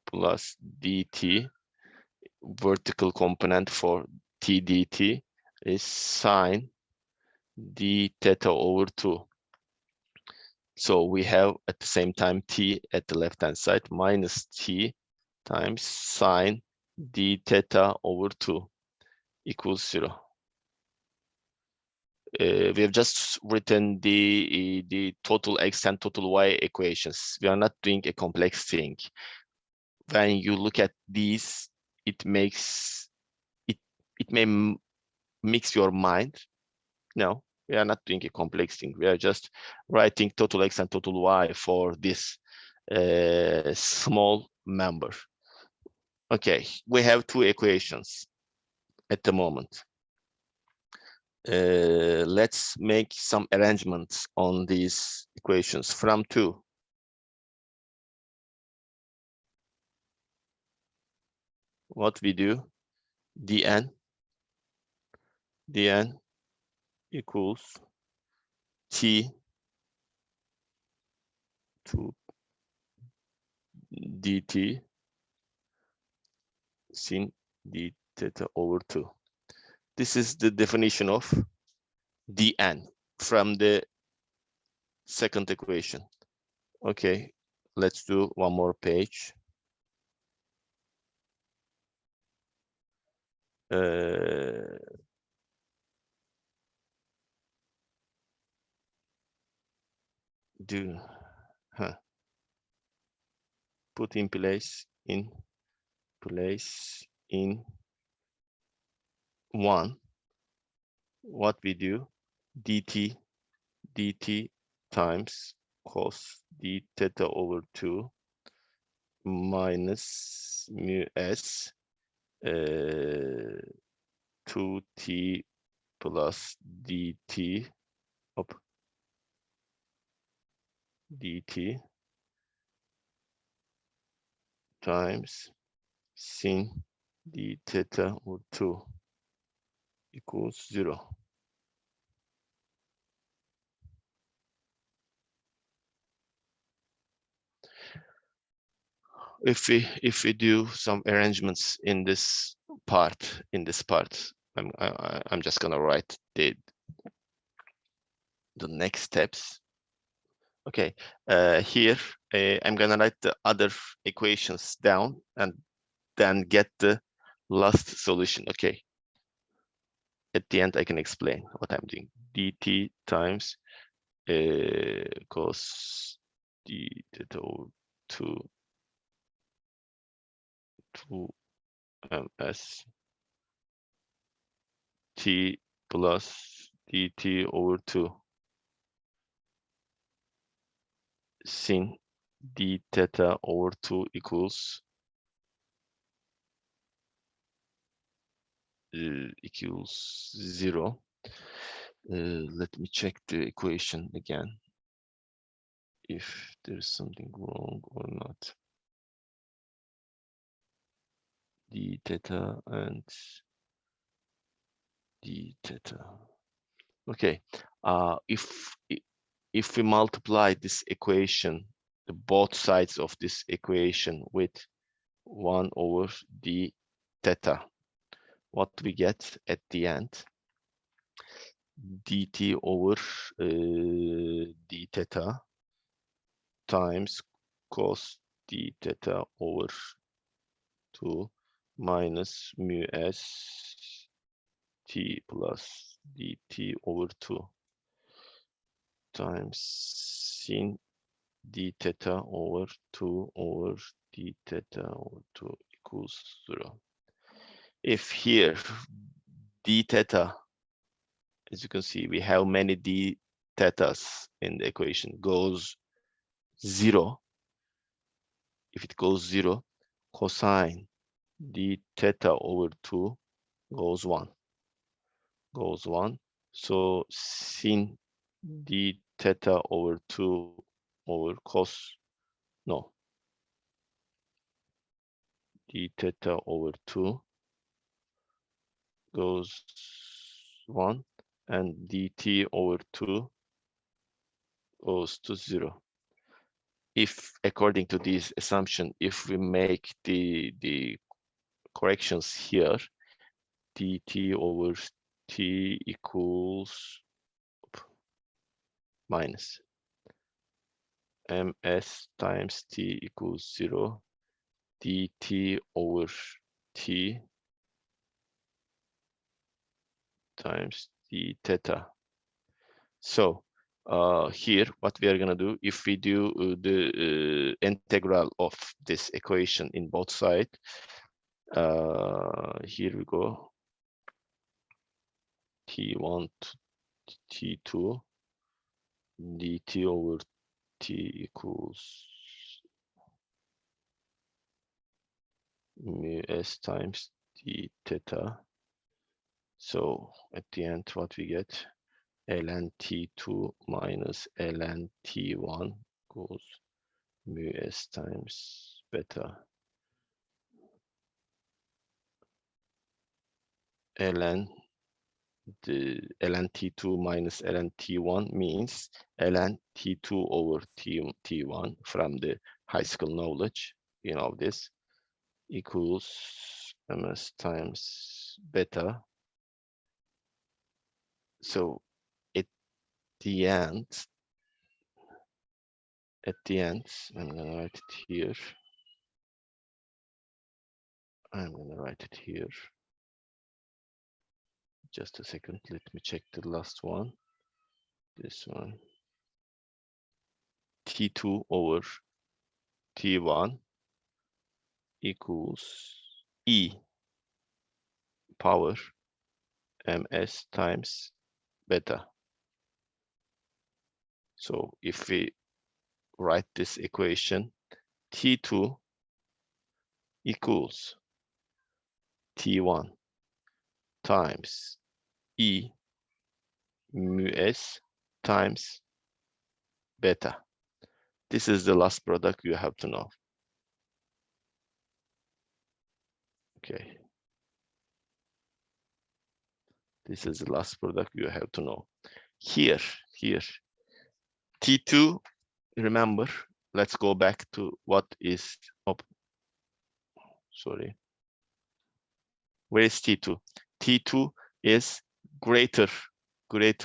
plus dt, vertical component for t dt is sine d theta over 2. So we have at the same time t at the left hand side minus t times sine d theta over 2 equals 0. We have just written the total x and total y equations. We are not doing a complex thing. When you look at these, it makes it may mix your mind. No, we are not doing a complex thing. We are just writing total x and total y for this small member. Okay, we have two equations at the moment. Let's make some arrangements on these equations from 2. What we do, dn equals t to dt sin d theta over 2. This is the definition of dn from the second equation. Okay, let's do one more page. Put in place in 1. What we do, dt times cos d theta over 2 minus mu s 2t plus dt times sin d theta over 2 equals 0. If we do some arrangements in this part, I'm just gonna write the next steps. Okay, here I'm gonna write the other equations down and then get the last solution. Okay, at the end I can explain what I'm doing. dt times cos d theta over 2 ms t plus dt over 2 sin d theta over 2 equals 0. Let me check the equation again, if there's something wrong or not. D theta and d theta. Okay, if we multiply this equation, both sides of this equation with 1 over d theta, what we get at the end, dt over d theta times cos d theta over 2 minus mu s t plus dt over 2 times sin d theta over 2 over d theta over 2 equals 0. If here d theta, as you can see, we have many d thetas in the equation, goes 0. If it goes 0, cosine d theta over 2 goes 1. So sin d theta over 2 over cos, no, d theta over 2 goes 1, and dt over 2 goes to 0. If, according to this assumption, if we make the corrections here, dt over t equals minus ms times t equals 0, dt over t times d theta. So here, what we are going to do, if we do the integral of this equation in both sides, here we go, t1 to t2 dt over t equals mu s times d theta. So at the end, what we get, ln t2 minus ln t1 equals mu s times beta ln ln t2 minus ln t1 means ln t2 over t1 from the high school knowledge, you know this, equals ms times beta. So at the end, I'm gonna write it here. I'm gonna write it here. Just a second, let me check the last one. This one. T2 over T1 equals E power ms times beta. So if we write this equation, T2 equals T1 times E mu s times beta. This is the last product you have to know. Okay. This is the last product you have to know. Here, T2, remember, let's go back to what is up. Sorry. Where is T2? T2 is greater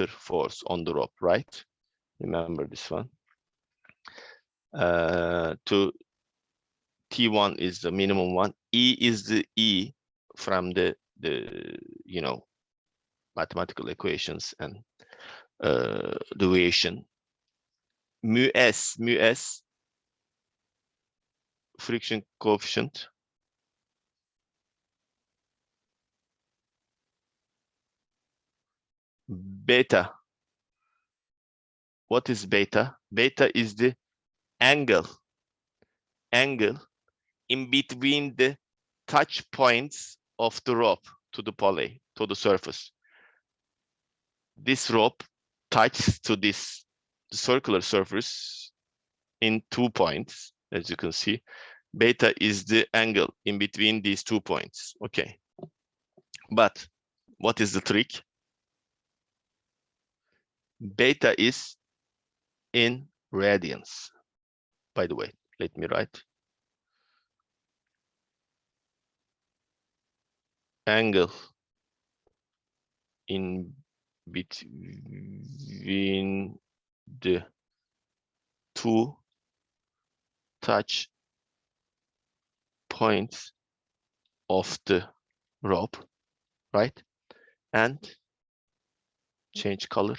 force on the rope, right? Remember this one. To T1 is the minimum one. E is the E from the you know, mathematical equations and deviation. Mu s friction coefficient. Beta. What is beta? Beta is the angle in between the touch points of the rope to the pulley, to the surface. This rope touches to this circular surface in 2 points, as you can see. Beta is the angle in between these 2 points. Okay. But what is the trick? Beta is in radians. By the way, let me write. Angle in between the 2 touch points of the rope, right? And change color.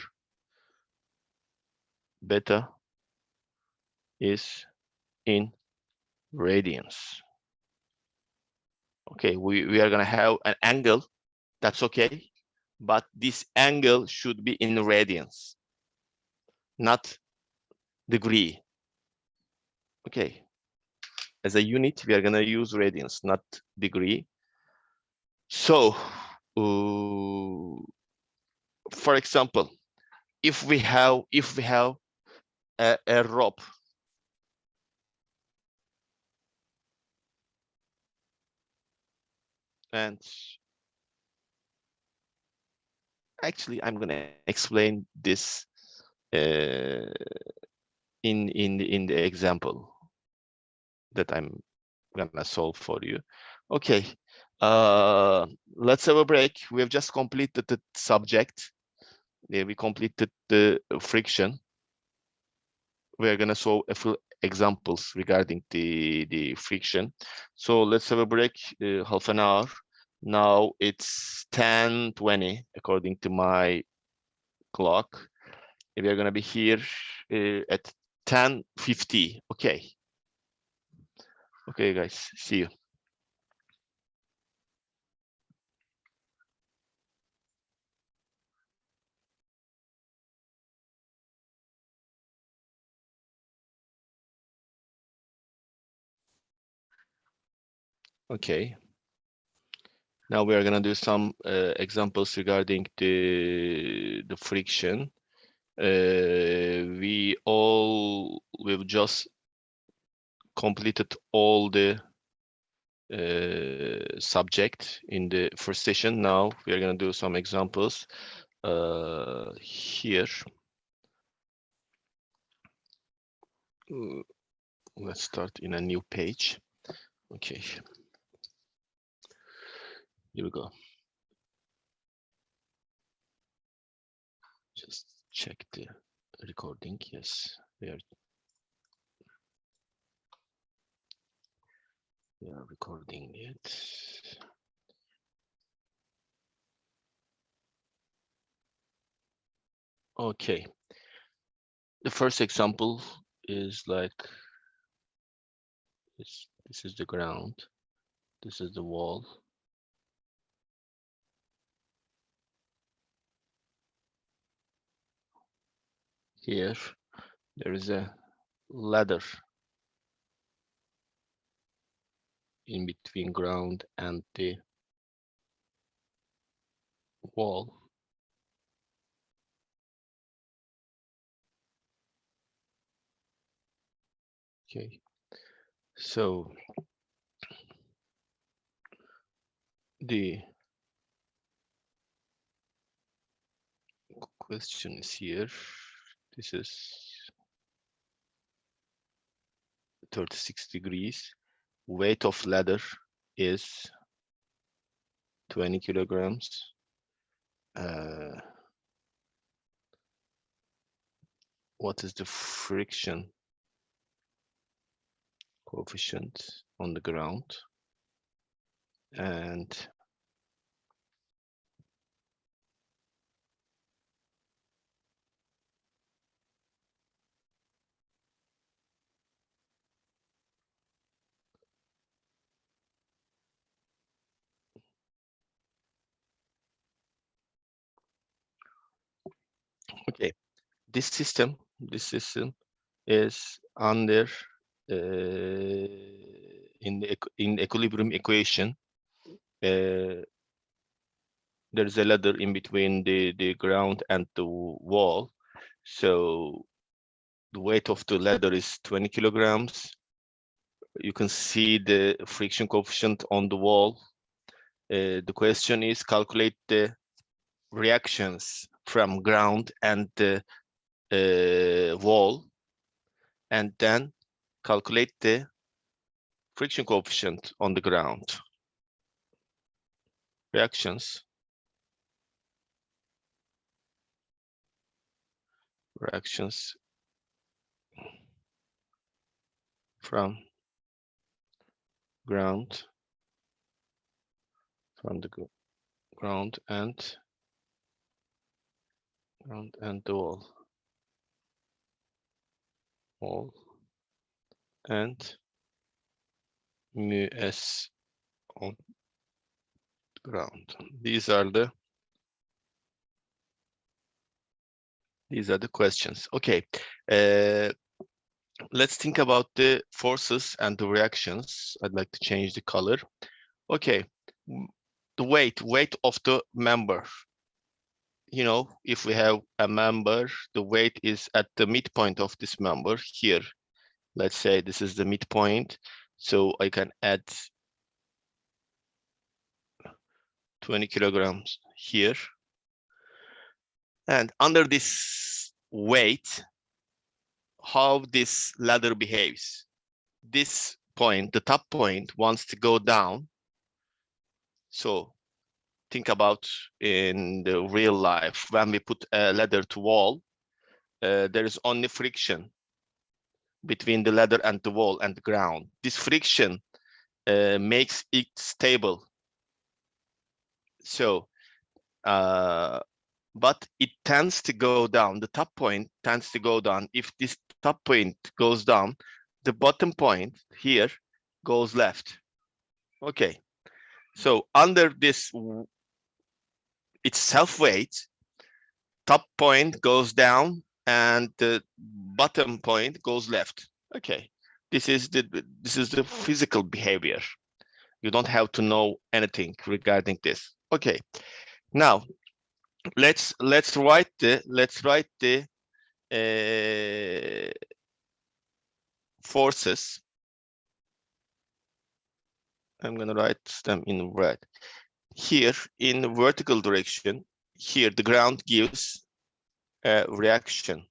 Beta is in radians. Okay, we are gonna have an angle, that's okay, but this angle should be in radians, not degree. Okay, as a unit, we are gonna use radians, not degree. So, for example, if we have a rope, And actually, I'm going to explain this in the example that I'm gonna solve for you. Okay, let's have a break. We have just completed the subject. Yeah, we completed the friction. We're gonna solve a few examples regarding the friction. So let's have a break, half an hour. Now it's 10:20 according to my clock. We are gonna be here at 10:50. Okay. Okay, guys. See you. Okay. Now we are gonna do some examples regarding the friction. We've just completed all the subject in the first session. Now we are gonna do some examples here. Let's start in a new page. Okay. Here we go. Just check the recording. Yes, we are recording it. Okay. The first example is like this. This is the ground. This is the wall. Here, there is a ladder in between ground and the wall. Okay, so the question is here. This is 36 degrees. Weight of ladder is 20 kilograms. What is the friction coefficient on the ground? And okay, this system is under in the equilibrium equation. There is a ladder in between the ground and the wall, so the weight of the ladder is 20 kilograms. You can see the friction coefficient on the wall. The question is calculate the reactions from ground and the wall, and then calculate the friction coefficient on the ground. Reactions from ground, from the ground and the wall, and mu s on ground. These are the questions. Okay, let's think about the forces and the reactions. I'd like to change the color. Okay, the weight of the member. You know, if we have a member, the weight is at the midpoint of this member here. Let's say this is the midpoint, so I can add 20 kilograms here. And under this weight, how this ladder behaves. This point, the top point, wants to go down. So think about in the real life, when we put a ladder to wall, there is only friction between the ladder and the wall and the ground. This friction makes it stable. So, but it tends to go down. The top point tends to go down. If this top point goes down, the bottom point here goes left. Okay. So under this, it's self-weight, top point goes down and the bottom point goes left. Okay. This is the physical behavior. You don't have to know anything regarding this. Okay. Now let's write the forces. I'm going to write them in red. Here in vertical direction, here the ground gives a reaction.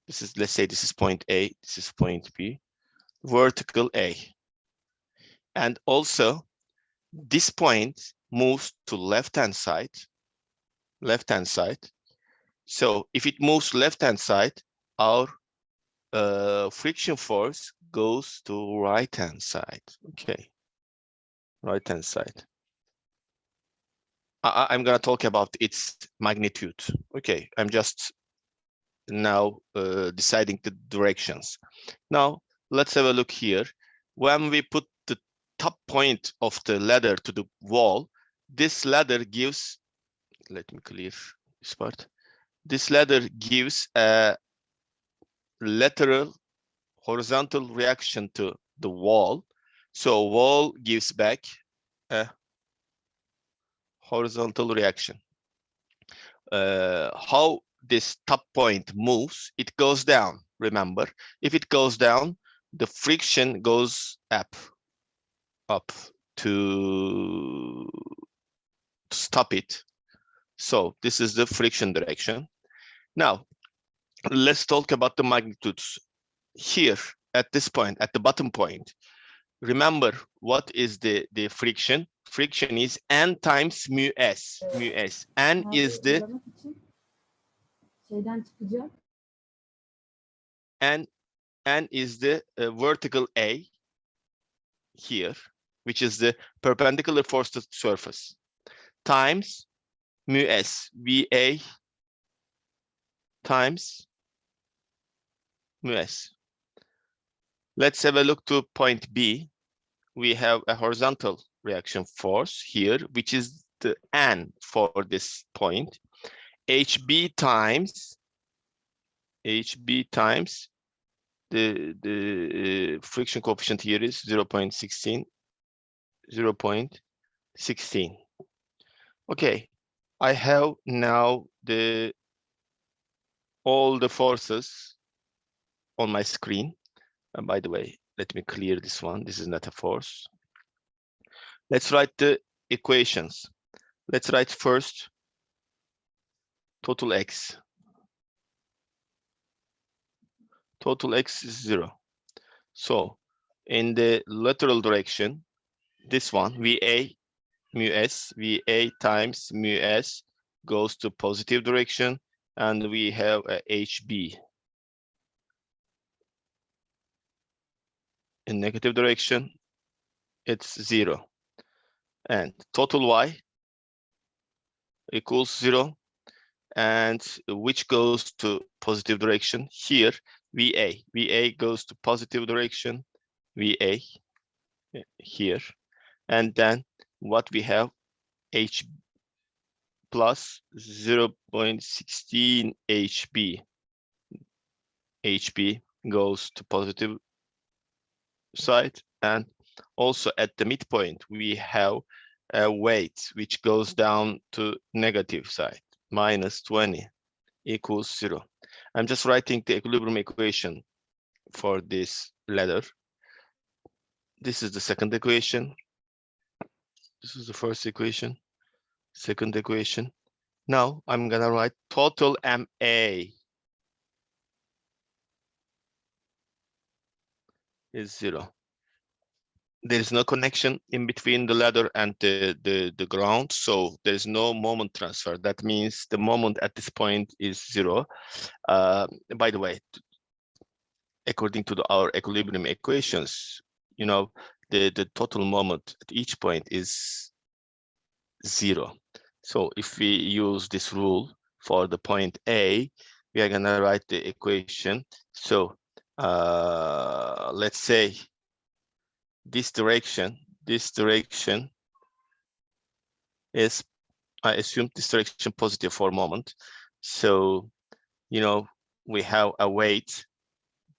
This is, let's say this is point A, this is point B, vertical A. And also this point moves to left-hand side. So if it moves left-hand side, our friction force goes to right-hand side. Okay, right-hand side. I'm going to talk about its magnitude. Okay, I'm just now deciding the directions. Now let's have a look here. When we put the top point of the ladder to the wall, this ladder gives, let me clear this part. This ladder gives a lateral horizontal reaction to the wall. So wall gives back a horizontal reaction. How this top point moves, it goes down. Remember, if it goes down, the friction goes up to stop it. So this is the friction direction. Now let's talk about the magnitudes. Here at this point, at the bottom point, remember what is the friction? Friction is N times mu S. Mu S. N is the N is the vertical A here, which is the perpendicular force to the surface, times mu S, VA times mu S. Let's have a look to point B. We have a horizontal reaction force here, which is the N for this point. HB times the friction coefficient here is 0.16. Okay, I have now all the forces on my screen. And by the way, let me clear this one. This is not a force. Let's write the equations. Let's write first total X. Total X is 0. So in the lateral direction, this one, VA mu S, VA times mu S goes to positive direction, and we have a HB in negative direction. It's 0. And total Y equals 0, and which goes to positive direction. Here, VA goes to positive direction, VA here. And then what we have, H plus 0.16 HB. HB goes to positive side, and also at the midpoint we have a weight which goes down to negative side, minus 20 equals 0. I'm just writing the equilibrium equation for this ladder. This is the second equation. This is the first equation. second equation. Now I'm gonna write total MA is 0. There is no connection in between the ladder and the ground, so there is no moment transfer. That means the moment at this point is 0. By the way, according to our equilibrium equations, you know, the total moment at each point is 0. So if we use this rule for the point A, we are gonna write the equation. So let's say this direction is, I assume this direction positive for a moment. So, you know, we have a weight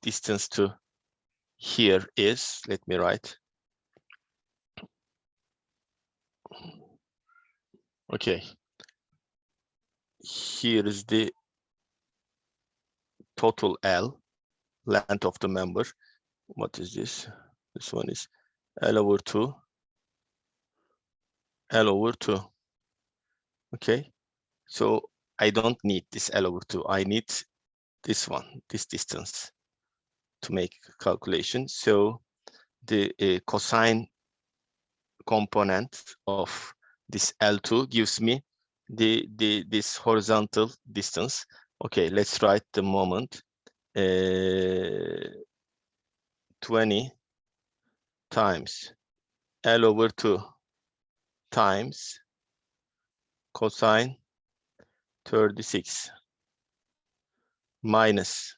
distance to here is, let me write. Okay. Here is the total L, length of the member. What is this? This one is L over 2. L over 2. Okay. So I don't need this L over 2. I need this one, this distance to make a calculation. So the cosine component of this L2 gives me this horizontal distance. Okay, let's write the moment. 20 times L over 2 times cosine 36 minus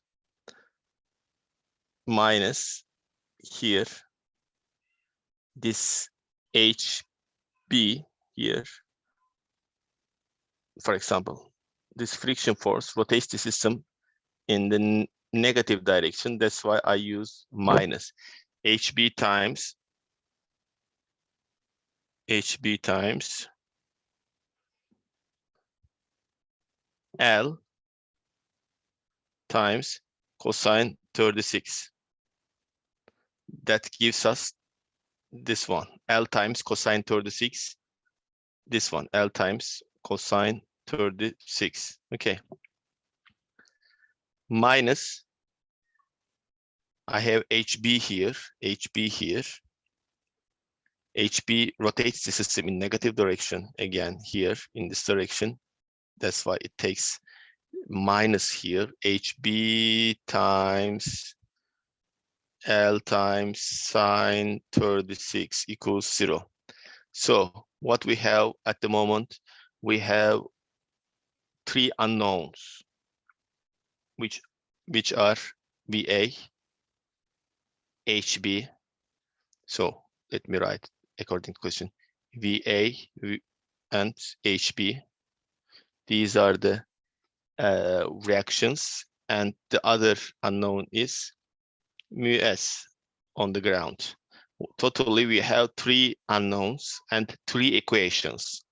here this HB here. For example, this friction force rotates the system in the negative direction. That's why I use minus HB times L times cosine 36. That gives us this one, L times cosine 36. This one, L times cosine 36. Okay. Minus, I have HB here, HB rotates the system in negative direction, again, here in this direction. That's why it takes minus here, HB times L times sine 36 equals 0. So what we have at the moment, we have 3 unknowns, which are VA, HB. So let me write according to question, VA and HB. These are the reactions, and the other unknown is mu s on the ground. Totally, we have 3 unknowns and 3 equations,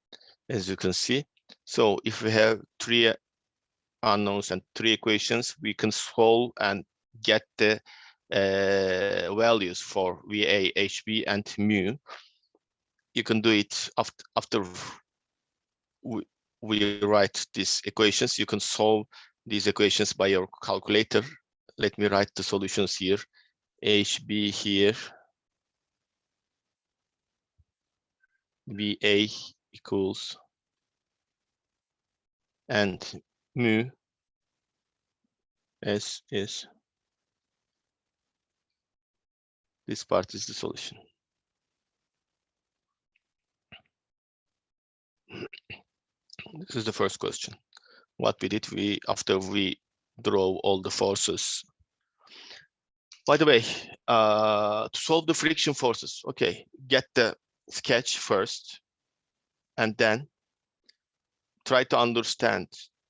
as you can see. So if we have 3 unknowns and 3 equations, we can solve and get the values for VA, HB, and mu. You can do it after we write these equations. You can solve these equations by your calculator. Let me write the solutions here. HB here, VA equals, and mu S is, this part is the solution. This is the first question. What we did, after we draw all the forces. By the way, to solve the friction forces, okay, get the sketch first, and then try to understand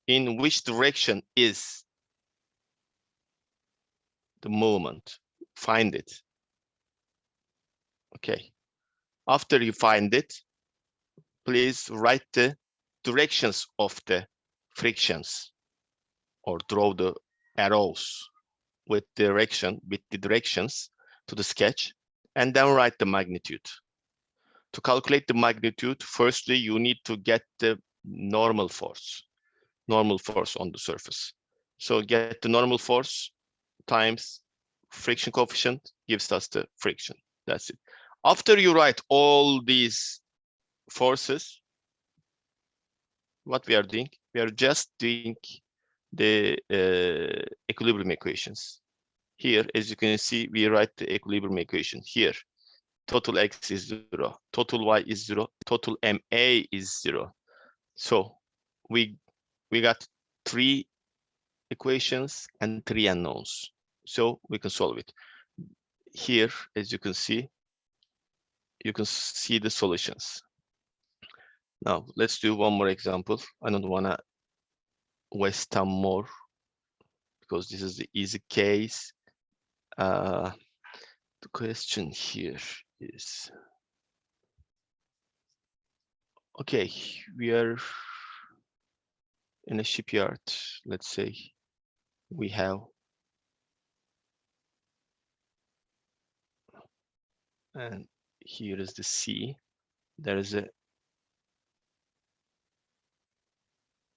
in which direction is the movement. Find it. Okay. After you find it, please write the directions of the frictions, or draw the arrows with the directions to the sketch, and then write the magnitude. To calculate the magnitude, firstly, you need to get the normal force on the surface. So get the normal force times friction coefficient gives us the friction. That's it. After you write all these forces, what we are doing? We are just doing the equilibrium equations. Here, as you can see, we write the equilibrium equation here. Total x is 0, total y is 0, total ma is 0. So we got 3 equations and 3 unknowns. So we can solve it. Here, as you can see the solutions. Now let's do one more example. I don't wanna waste time more because this is the easy case. The question here is, okay, we are in a shipyard. Let's say we have and here is the sea. There is a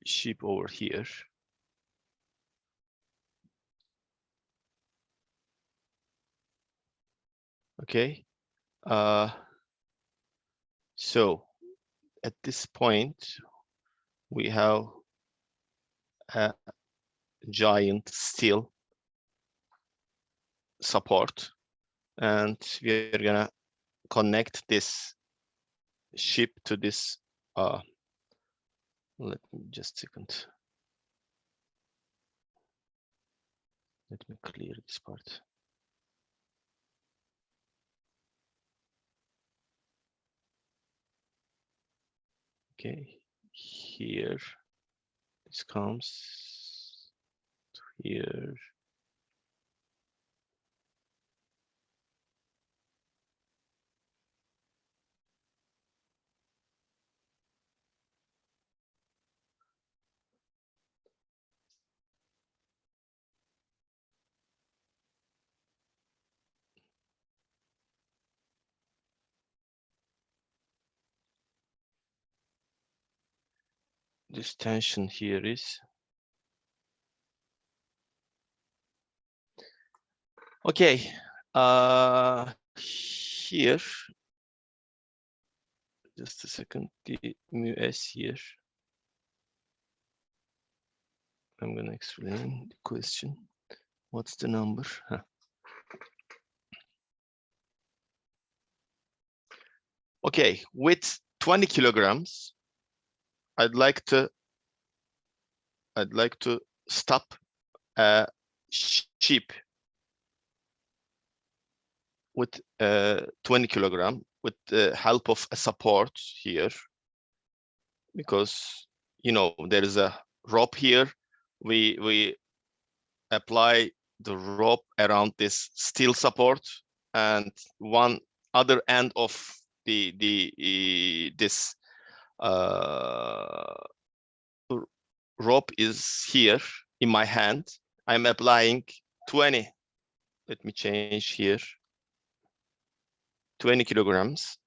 ship over here. Okay. So at this point, we have a giant steel support, and we are gonna connect this ship to this. Let me just a second. Let me clear this part. Okay, here this comes to here. This tension here is okay. Here, just a second. The mu s here. I'm gonna explain the question. What's the number? Huh. Okay, with 20 kilograms, I'd like to stop a ship with 20 kilogram with the help of a support here, because you know there is a rope here. We apply the rope around this steel support, and one other end of this rope is here in my hand. I'm applying 20. Let me change here. 20 kilograms.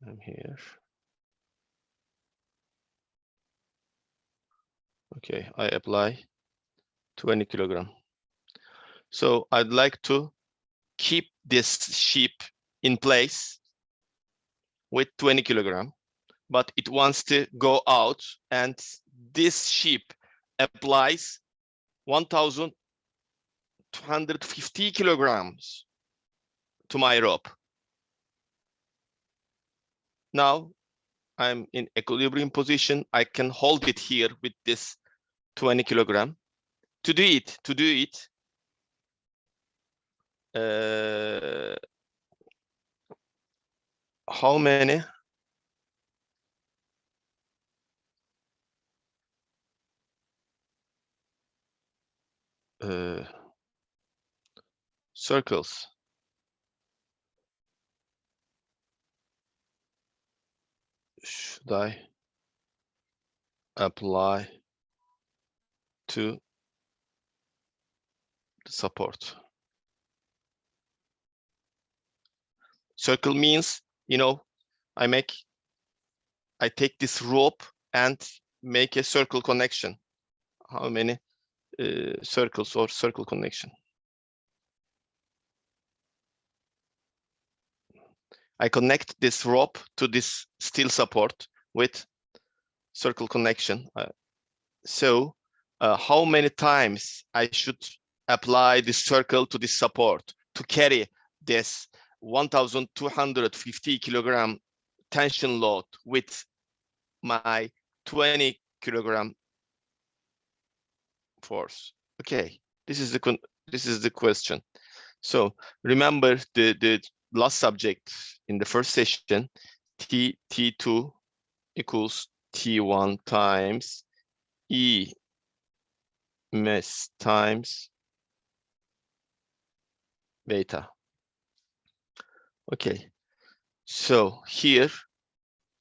I'm here. Okay, I apply 20 kilogram. So I'd like to keep this ship in place with 20 kilogram, but it wants to go out, and this ship applies 1,250 kilograms to my rope. Now I'm in equilibrium position. I can hold it here with this 20 kilogram. To do it, how many circles should I apply to the support? Circle means, you know, I take this rope and make a circle connection. How many circles or circle connection? I connect this rope to this steel support with circle connection. So how many times I should apply this circle to this support to carry this 1,250 kilogram tension load with my 20 kilogram force? Okay, this is the question. So remember the last subject in the first session, T2 equals T1 times E mass times beta. Okay, so here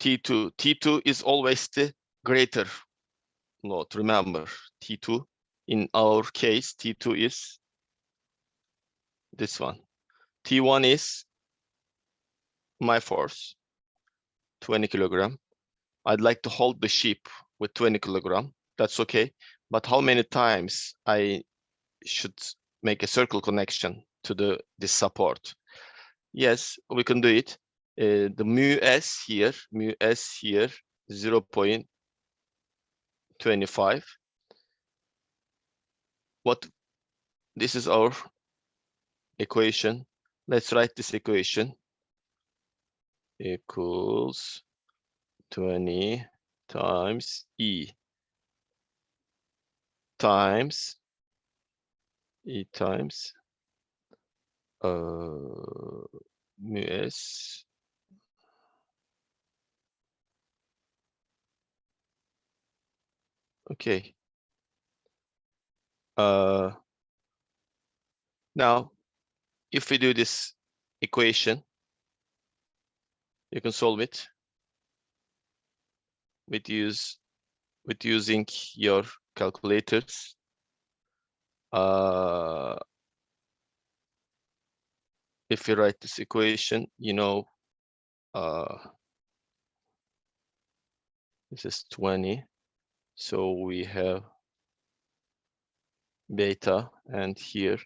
T2 is always the greater load. Remember, T2 in our case, T2 is this one. T1 is my force, 20 kilogram. I'd like to hold the ship with 20 kilogram. That's okay. But how many times I should make a circle connection to this support? Yes, we can do it. The mu s here 0.25. This is our equation. Let's write this equation. Equals 20 times E times mu s okay. Now if we do this equation, you can solve it with using your calculators. If you write this equation, you know, this is 20. So we have beta, and here,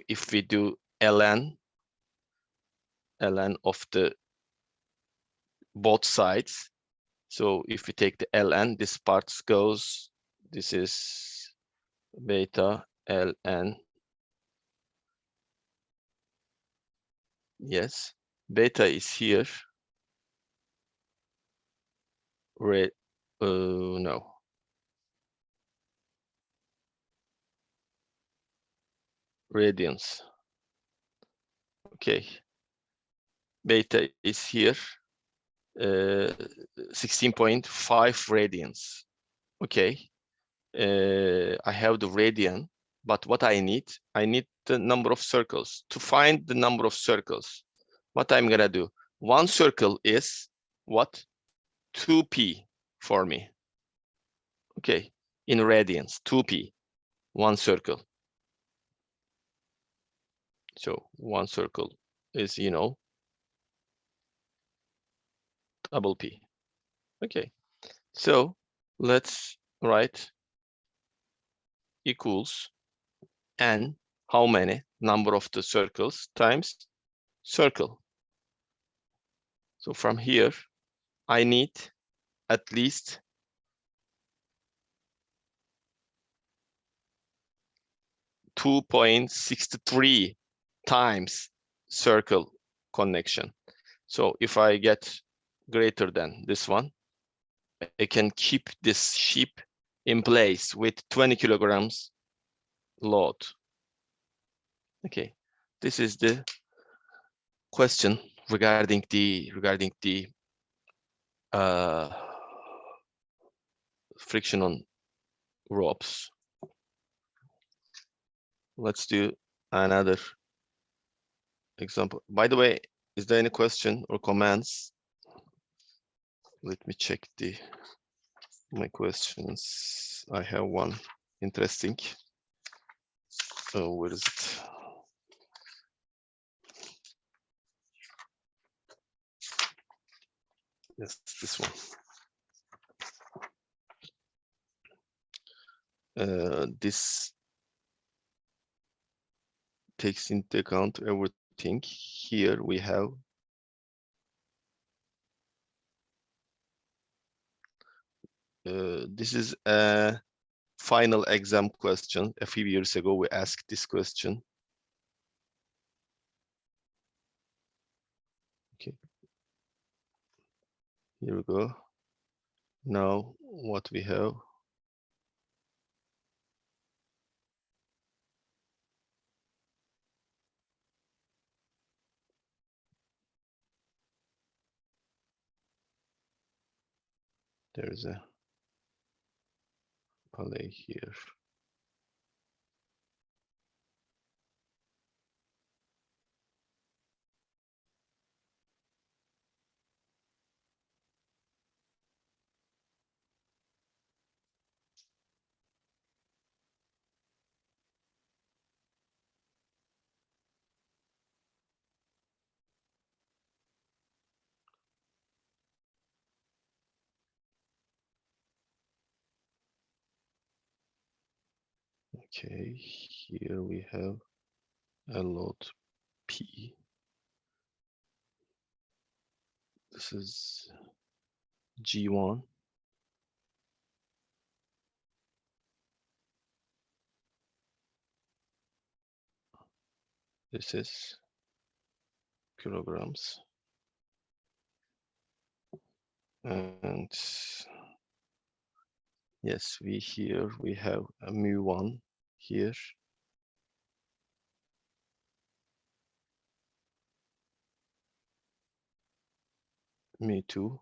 if we do ln of the both sides. So if we take the ln, this part goes, this is beta ln. Yes, beta is here. No. Radians. Okay. Beta is here. 16.5 radians. Okay. I have the radian, but what I need the number of circles. To find the number of circles, what I'm gonna do, one circle is what? 2p for me. Okay, in radians, 2p, one circle. So one circle is, you know, double p. Okay, so let's write equals n, how many, number of the circles times circle. So from here, I need at least 2.63 times circle connection. So if I get greater than this one, I can keep this ship in place with 20 kilograms load. Okay, this is the question regarding the friction on ropes. Let's do another example. By the way, is there any question or comments? Let me check my questions. I have one interesting. Oh, where is it? Yes, this one. This takes into account everything. Here we have this is a final exam question. A few years ago, we asked this question. Okay. Here we go. Now what we have. There's a play here. Okay, here we have a load P. This is G1. This is kilograms. And yes, we have a mu1 here. mu2.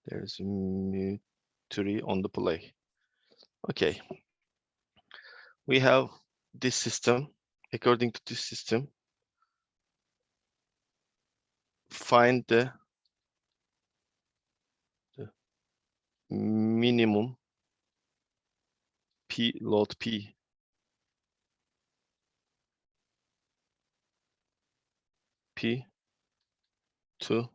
There's mu3 on the play. Okay. We have this system. According to this system, find the minimum P load P. P to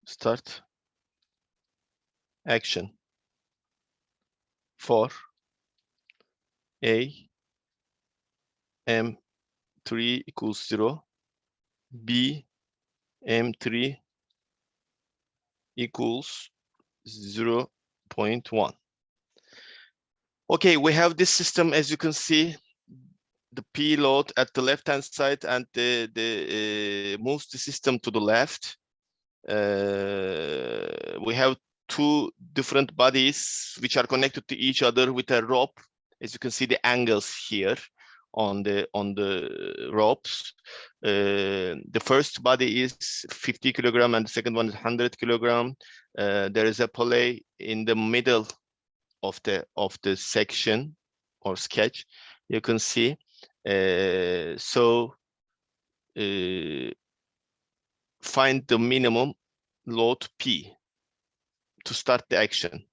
start action for A M3 equals 0, B M3 equals 0.1. Okay, we have this system, as you can see, the P load at the left-hand side, and the moves the system to the left. We have two different bodies which are connected to each other with a rope. As you can see, the angles here on the ropes. The first body is 50 kilogram and the second one is 100 kilogram. There is a pulley in the middle of the section or sketch. You can see. Find the minimum load P to start the action.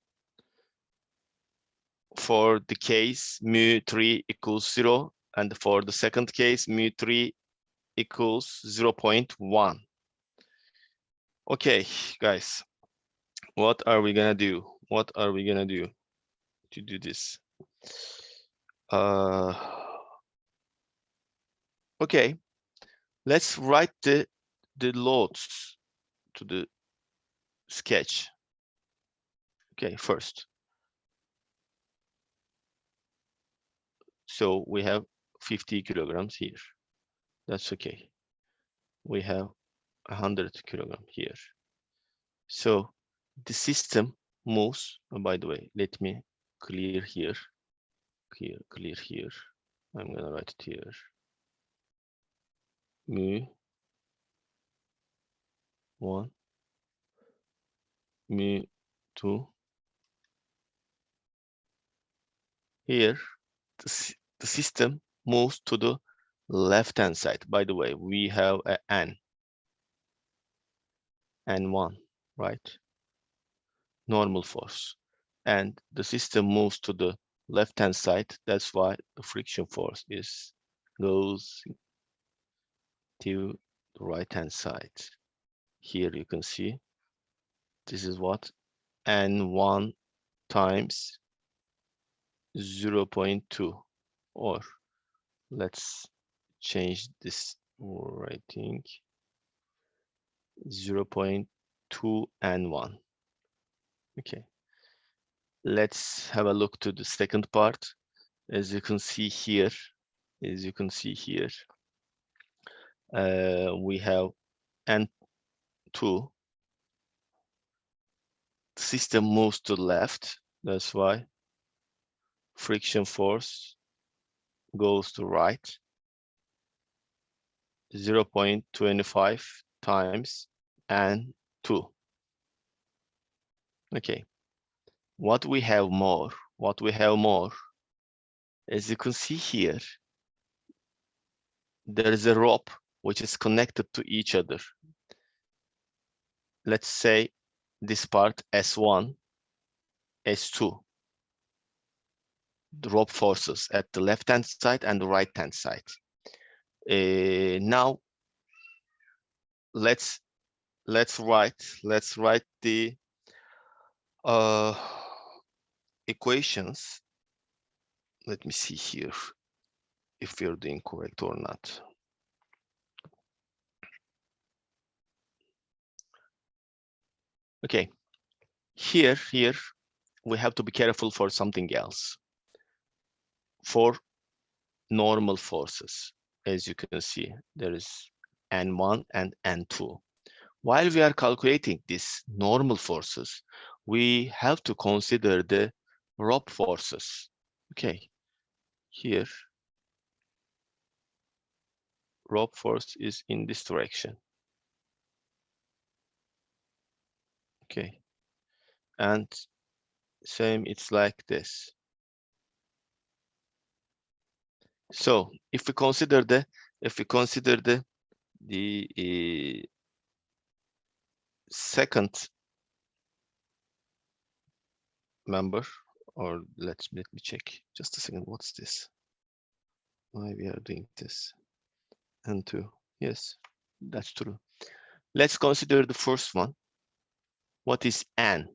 For the case mu3 equals 0, and for the second case mu3 equals 0.1. Okay, guys, what are we gonna do? What are we gonna do to do this? Okay, let's write the loads to the sketch. Okay, first. So we have 50 kilograms here. That's okay. We have 100 kilogram here. So the system moves. Oh, by the way, let me clear here. Clear here. I'm gonna write it here. mu1, mu2. Here, the system moves to the left-hand side. By the way, we have a n1, right? normal force, and the system moves to the left-hand side. That's why the friction force goes to the right-hand side. Here you can see this is what N1 times 0.2, or let's change this writing, 0.2 N1. Okay, let's have a look to the second part. As you can see here, we have N2. The system moves to the left. That's why friction force goes to right. 0.25 times N2. Okay. What we have more, as you can see here, there is a rope which is connected to each other. Let's say this part S1, S2. The rope forces at the left-hand side and the right-hand side. Now let's write the equations. Let me see here if we're doing correct or not. Okay, here we have to be careful for something else. For normal forces, as you can see, there is N1 and N2. While we are calculating these normal forces, we have to consider the rope forces. Okay, here, rope force is in this direction. Okay, and same, it's like this. So if we consider the second member, or let me check just a second. What's this? Why we are doing this? N2. Yes, that's true. Let's consider the first one. What is N2?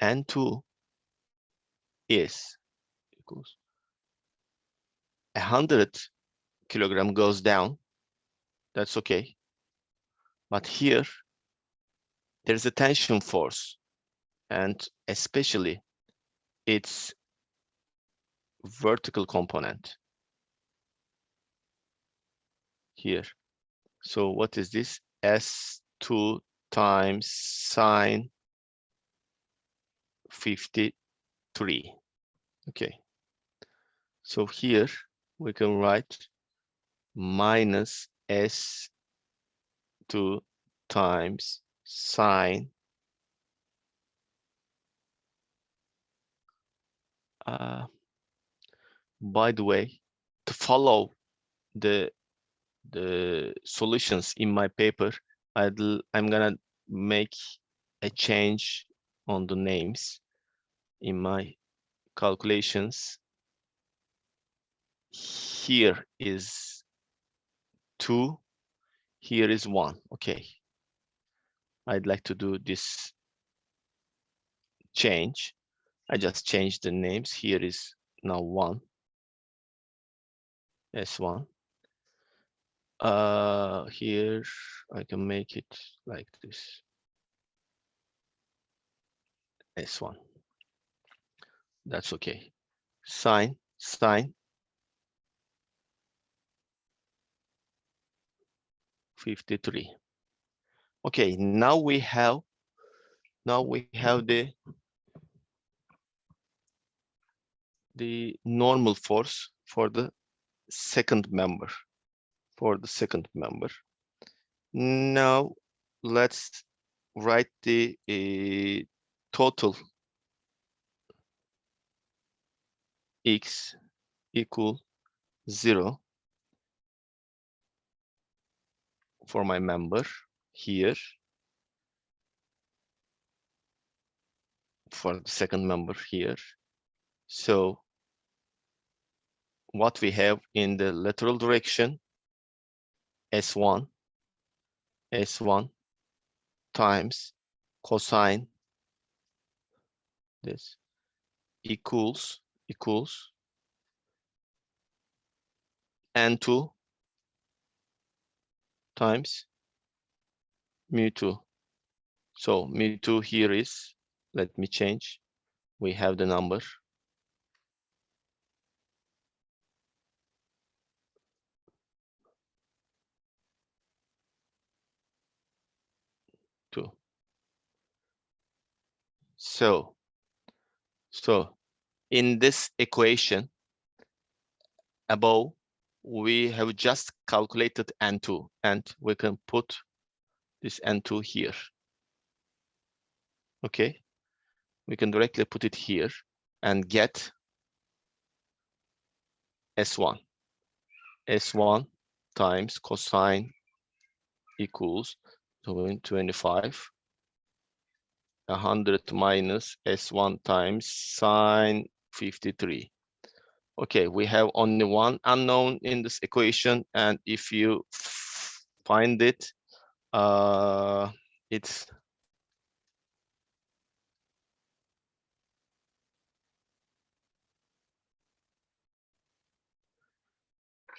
N2 is equals 100 kilogram goes down. That's okay. But here, there's a tension force, and especially its vertical component here. So what is this? S2 times sine 53. Okay. So here we can write minus S2 times sine by the way, to follow the solutions in my paper, I'm gonna make a change on the names in my calculations. Here is 2, here is 1. Okay, I'd like to do this change. I just changed the names. Here is now 1, S1. Here I can make it like this, S1. That's okay. Sine 53. Okay, now we have the normal force for the second member. Now let's write the total x equal 0 for my member here. for the second member here. So what we have in the lateral direction, S1 times cosine this equals N2 times mu2. So mu2 here is, let me change. We have the number 2. So in this equation above, we have just calculated N2, and we can put this N2 here. Okay, we can directly put it here and get S1 times cosine equals 25. 100 minus S1 times sine 53. Okay, we have only one unknown in this equation, and if you find it, it's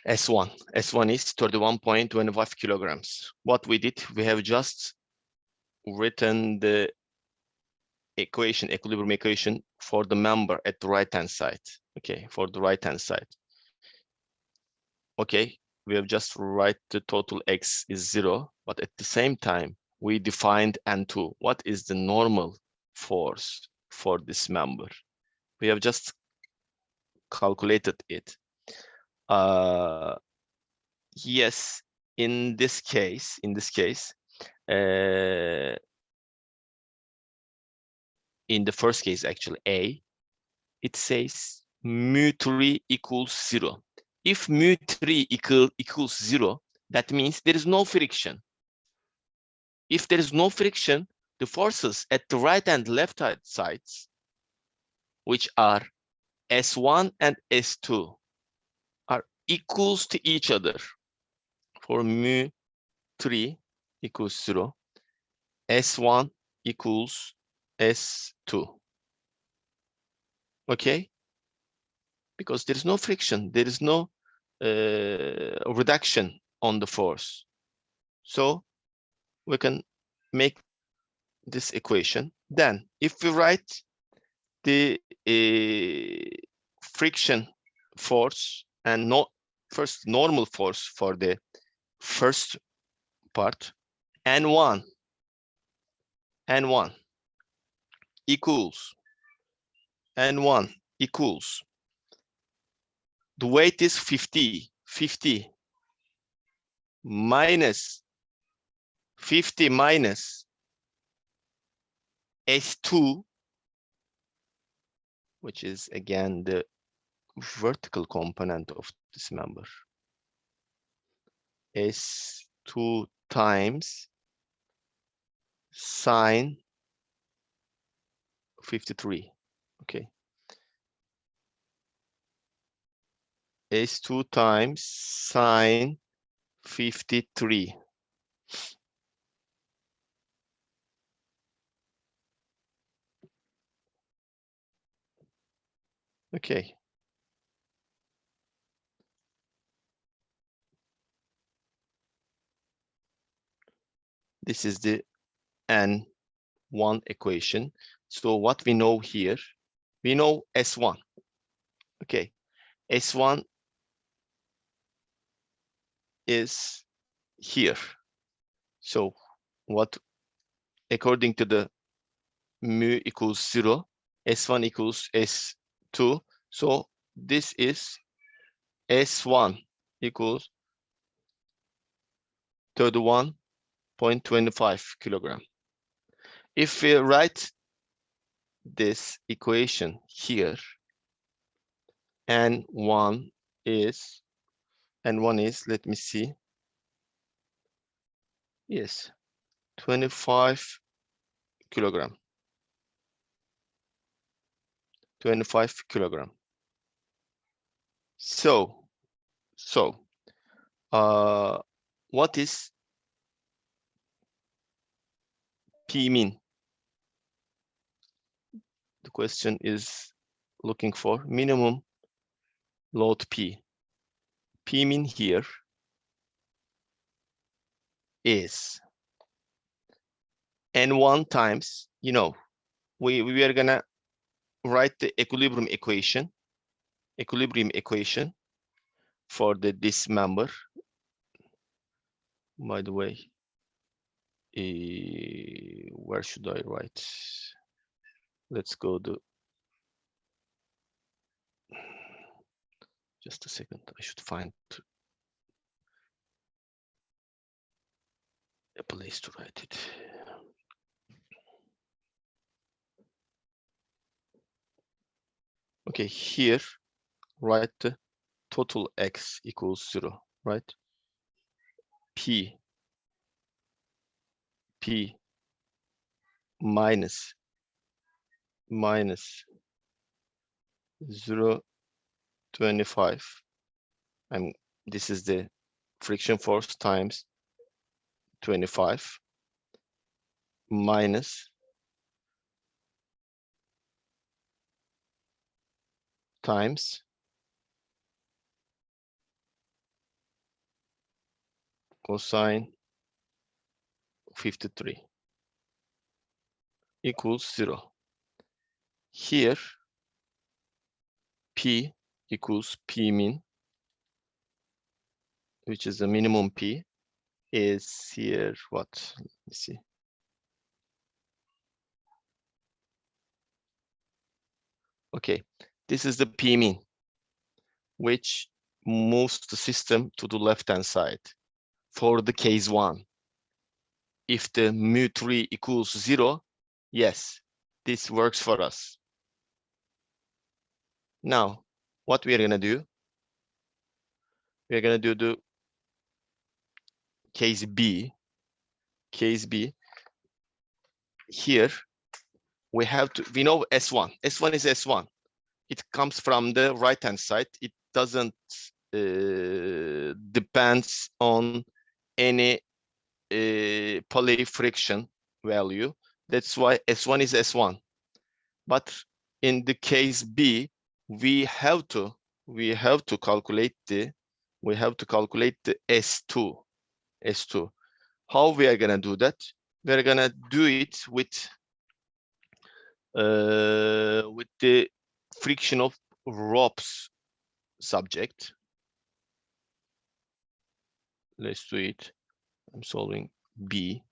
S1. S1 is 31.25 kilograms. What we did, we have just written the equation, equilibrium equation for the member at the right-hand side. Okay, for the right-hand side. Okay, we have just write the total X is 0, but at the same time, we defined N2. What is the normal force for this member? We have just calculated it. Yes, in this case, in the first case, actually A, it says mu3 equals 0. If mu3 equals 0, that means there is no friction. If there is no friction, the forces at the right and left sides, which are S1 and S2, are equals to each other. For mu3 equals 0, S1 equals S2. Okay? Because there is no friction, there is no reduction on the force. So we can make this equation. Then, if we write the friction force and first normal force for the first part, N1 equals the weight is 50 minus S2, which is again the vertical component of this member, S2 times sine 53. Okay, S2 times sine 53. Okay. This is the N1 equation. So what we know here, we know S1. Okay, S1 is here. So what, according to the mu equals 0, S1 equals S2. So this is S1 equals 31.25 kilogram. If we write this equation here, N1 is, let me see. Yes, 25 kilogram. 25 kilogram. So what is P min? The question is looking for minimum load P. P min here is N1 times, you know, we are gonna write the equilibrium equation for the dismember. By the way, where should I write? Let's go to, just a second, I should find a place to write it. Okay, here write the total X equals 0, right? P minus 0.25. This is the friction force times 25 minus times cosine 53 equals 0. Here P equals P min, which is the minimum P, is here what? Let me see. Okay, this is the P min, which moves the system to the left-hand side for the case 1. If the mu3 equals 0, yes, this works for us. Now, what we are gonna do? We're gonna do the case B. Case B. Here, we know S1. S1 is S1. It comes from the right-hand side. It doesn't depends on any poly friction value. That's why S1 is S1. But in the case B, we have to calculate the S2. How we are gonna do that? We're gonna do it with the friction of ropes subject. Let's do it. I'm solving B.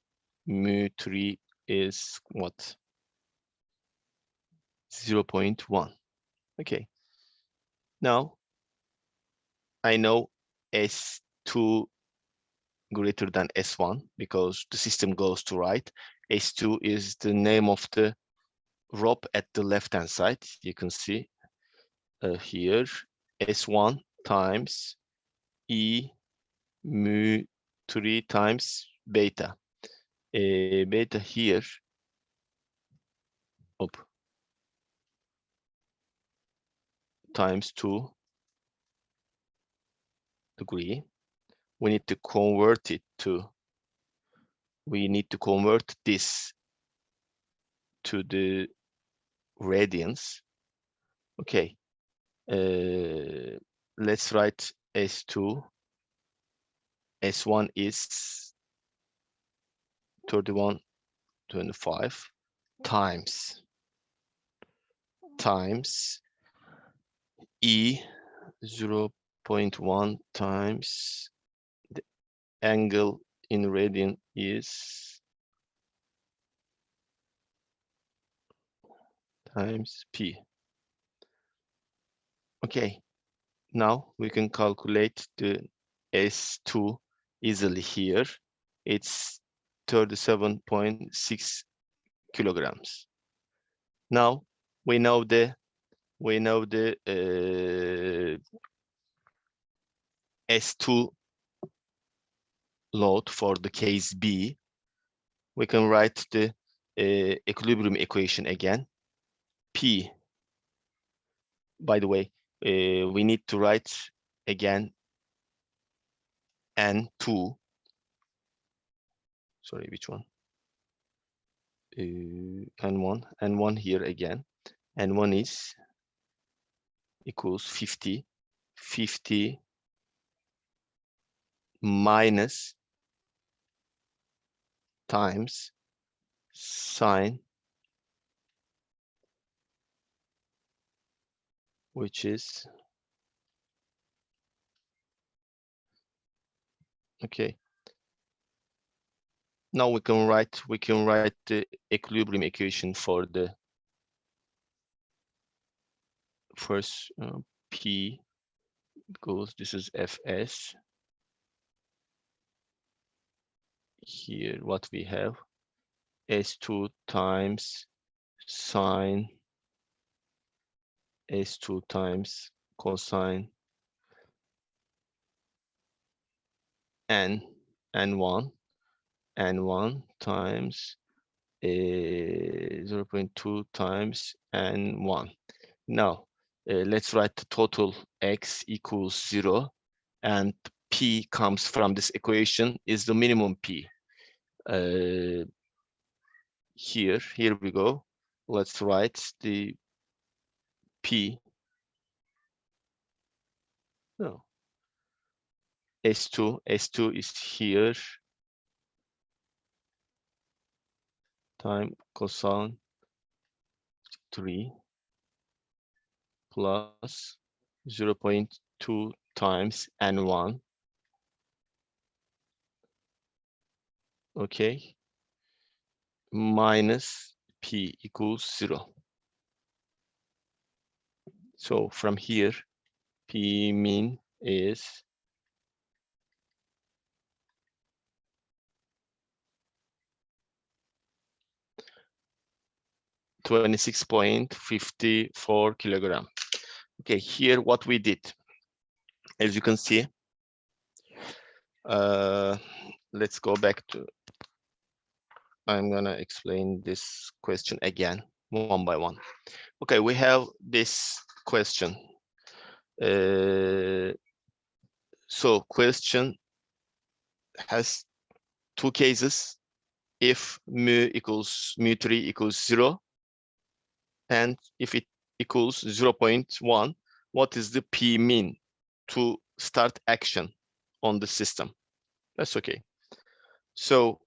Mu3 is what? 0.1. Okay. Now I know S2 greater than S1 because the system goes to right. S2 is the name of the rope at the left-hand side. You can see here S1 times E mu 3 times beta. Beta here, times 2 degree. We need to convert this to the radians. Okay, let's write S2. S1 is 31.25 times E 0.1 times the angle in radian is times P. Okay, now we can calculate the S2 easily here. It's 37.6 kilograms. Now we know the S2 load for the case B. We can write the equilibrium equation again. P by the way, we need to write again N2. Sorry, which one? N1 here again. N1 is equals 50 minus times sine, which is okay. Now we can write the equilibrium equation for the first P goes, this is Fs. Here what we have, S2 times sine, S2 times cosine N1 times 0.2 times N1. Now let's write the total X equals 0, and P comes from this equation is the minimum P. Here we go. Let's write the P. No. S2 is here. Time cosine 3 plus 0.2 times N1. Okay. Minus P equals 0. So from here, P mean is 26.54 kilogram. Okay, here what we did, as you can see, let's go back to, I'm gonna explain this question again, one by one. Okay, we have this question. So question has two cases. If mu3 equals 0, and if it equals 0.1, what is the P mean to start action on the system? That's okay. So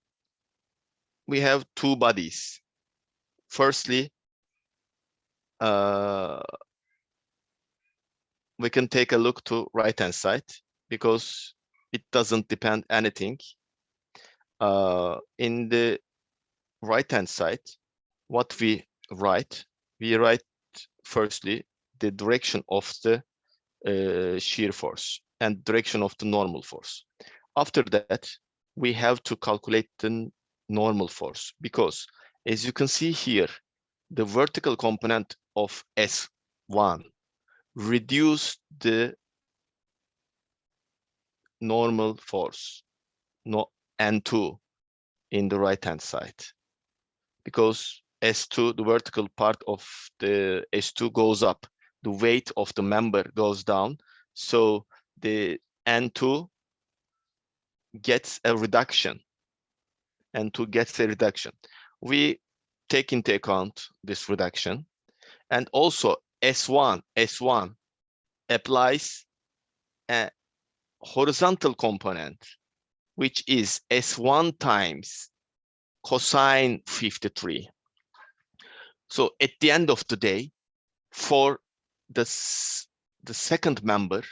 we have two bodies. Firstly, we can take a look to right-hand side because it doesn't depend anything. In the right-hand side, what we write firstly the direction of the shear force and direction of the normal force. After that, we have to calculate the normal force, because as you can see here, the vertical component of S1 reduce the normal force, N2 in the right-hand side, because S2, the vertical part of the S2 goes up, the weight of the member goes down, so the N2 gets a reduction. We take into account this reduction, and also S1 applies a horizontal component, which is S1 times cosine 53. So at the end of the day, for the second member,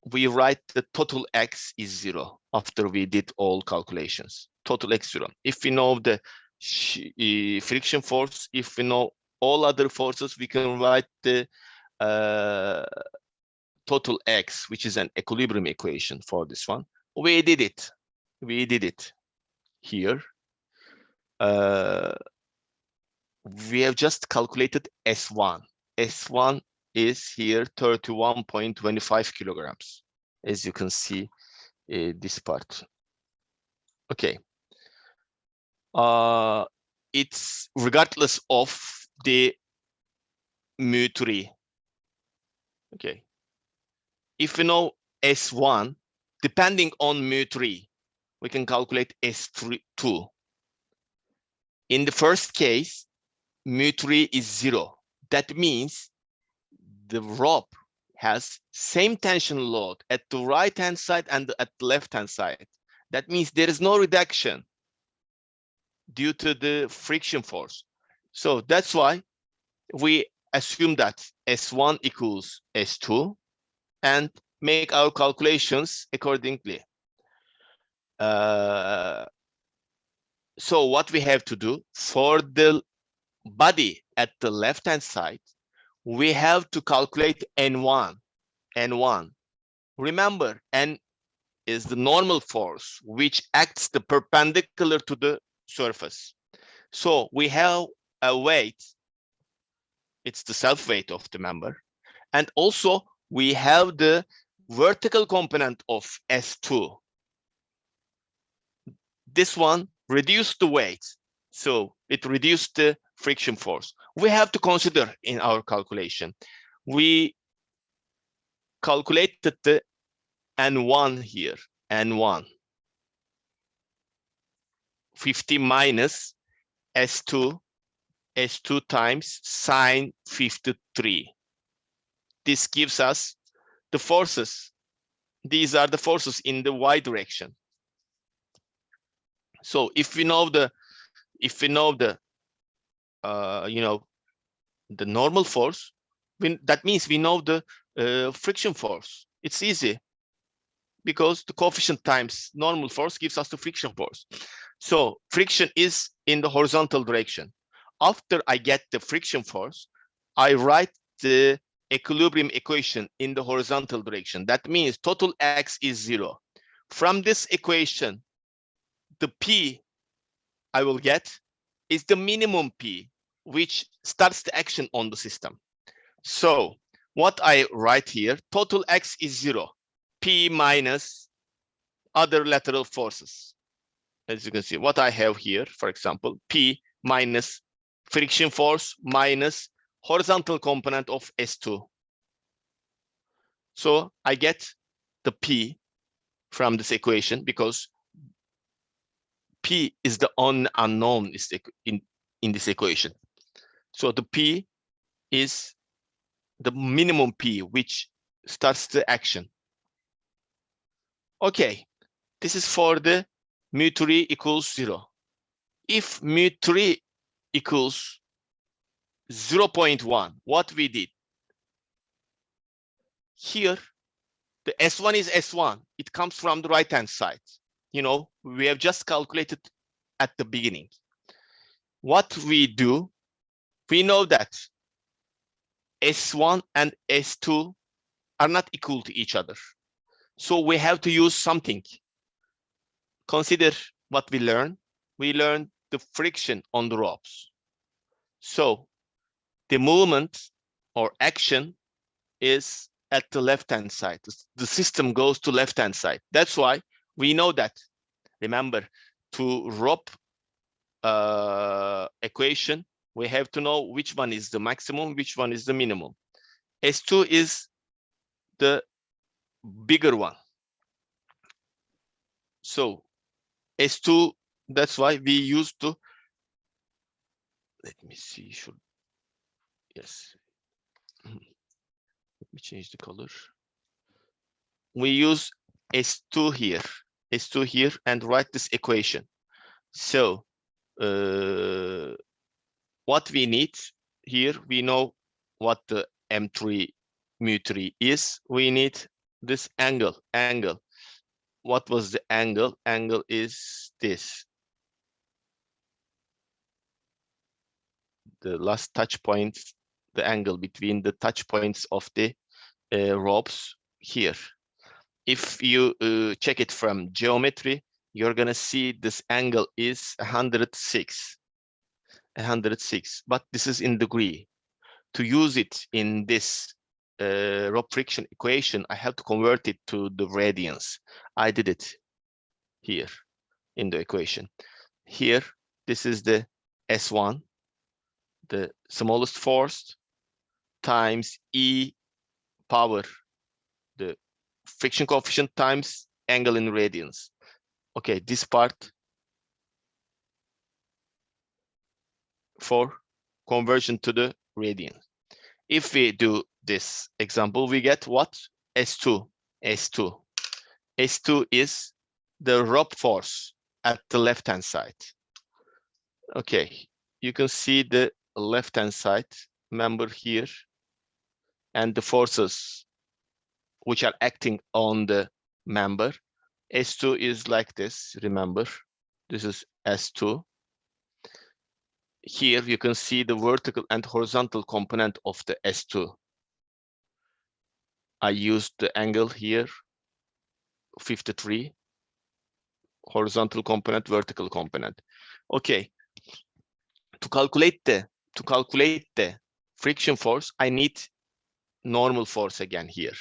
we write the total X is 0 after we did all calculations. Total X 0. If we know the friction force, if we know all other forces, we can write the total X, which is an equilibrium equation for this one. We did it here. We have just calculated S1. S1 is here 31.25 kilograms, as you can see this part. Okay. It's regardless of the mu3. Okay. If we know S1, depending on mu3, we can calculate S2. In the first case, mu3 is 0. That means the rope has same tension load at the right-hand side and at the left-hand side. That means there is no reduction due to the friction force. So that's why we assume that S1 equals S2 and make our calculations accordingly. So what we have to do for the body at the left-hand side, we have to calculate N1. Remember, N is the normal force which acts the perpendicular to the surface. So we have a weight, it's the self weight of the member. And also we have the vertical component of S2. This one reduced the weight, so it reduced the friction force. We have to consider in our calculation. We calculated the N1 here, N1. 50 minus S2 times sine 53. This gives us the forces. These are the forces in the y direction. So if we know the the normal force, that means we know the friction force. It's easy because the coefficient times normal force gives us the friction force. So friction is in the horizontal direction. After I get the friction force, I write the equilibrium equation in the horizontal direction. That means total x is 0. From this equation, the P I will get is the minimum P, which starts the action on the system. So what I write here, total x is 0, P minus other lateral forces. As you can see, what I have here, for example, P minus friction force minus horizontal component of S2. So I get the P from this equation because P is the unknown in this equation. So the P is the minimum P, which starts the action. Okay, this is for the mu3 equals 0. If mu3 equals 0.1, what we did? Here, the S1 is S1. It comes from the right-hand side. You know, we have just calculated at the beginning. What we do, we know that S1 and S2 are not equal to each other. So we have to use something. Consider what we learned. We learned the friction on the ropes. So the movement or action is at the left-hand side. The system goes to left-hand side. That's why we know that. Remember, to rope equation, we have to know which one is the maximum, which one is the minimum. S2 is the bigger one. So S2, that's why we used to, let me see, yes. Let me change the color. We use S2 here, and write this equation. So what we need here, we know what the M3 mu3 is. We need this angle. What was the angle? Angle is this. The last touch points, the angle between the touch points of the ropes here. If you check it from geometry, you're gonna see this angle is 106. But this is in degree. To use it in this rope friction equation, I have to convert it to the radians. I did it here in the equation. Here, this is the S1, the smallest force, times E power, the friction coefficient times angle in radians. Okay, this part for conversion to the radian. If we do this example, we get what? S2. S2. S2 is the rope force at the left-hand side. Okay, you can see the left-hand side member here and the forces which are acting on the member. S2 is like this, remember, this is S2. Here you can see the vertical and horizontal component of the S2. I used the angle here, 53, horizontal component, vertical component. Okay, to calculate the friction force, I need normal force again here.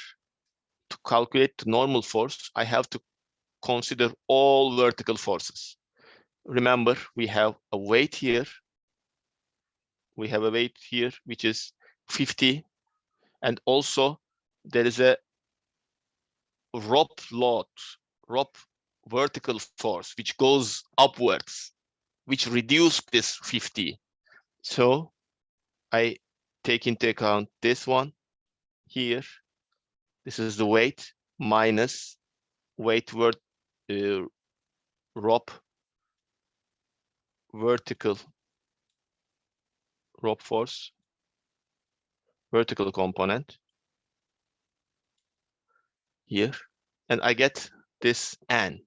To calculate the normal force, I have to consider all vertical forces. Remember, we have a weight here. We have a weight here, which is 50. And also there is a rope load, rope vertical force, which goes upwards, which reduce this 50. So I take into account this one here. This is the weight minus weight rope vertical rope force, vertical component here, and I get this n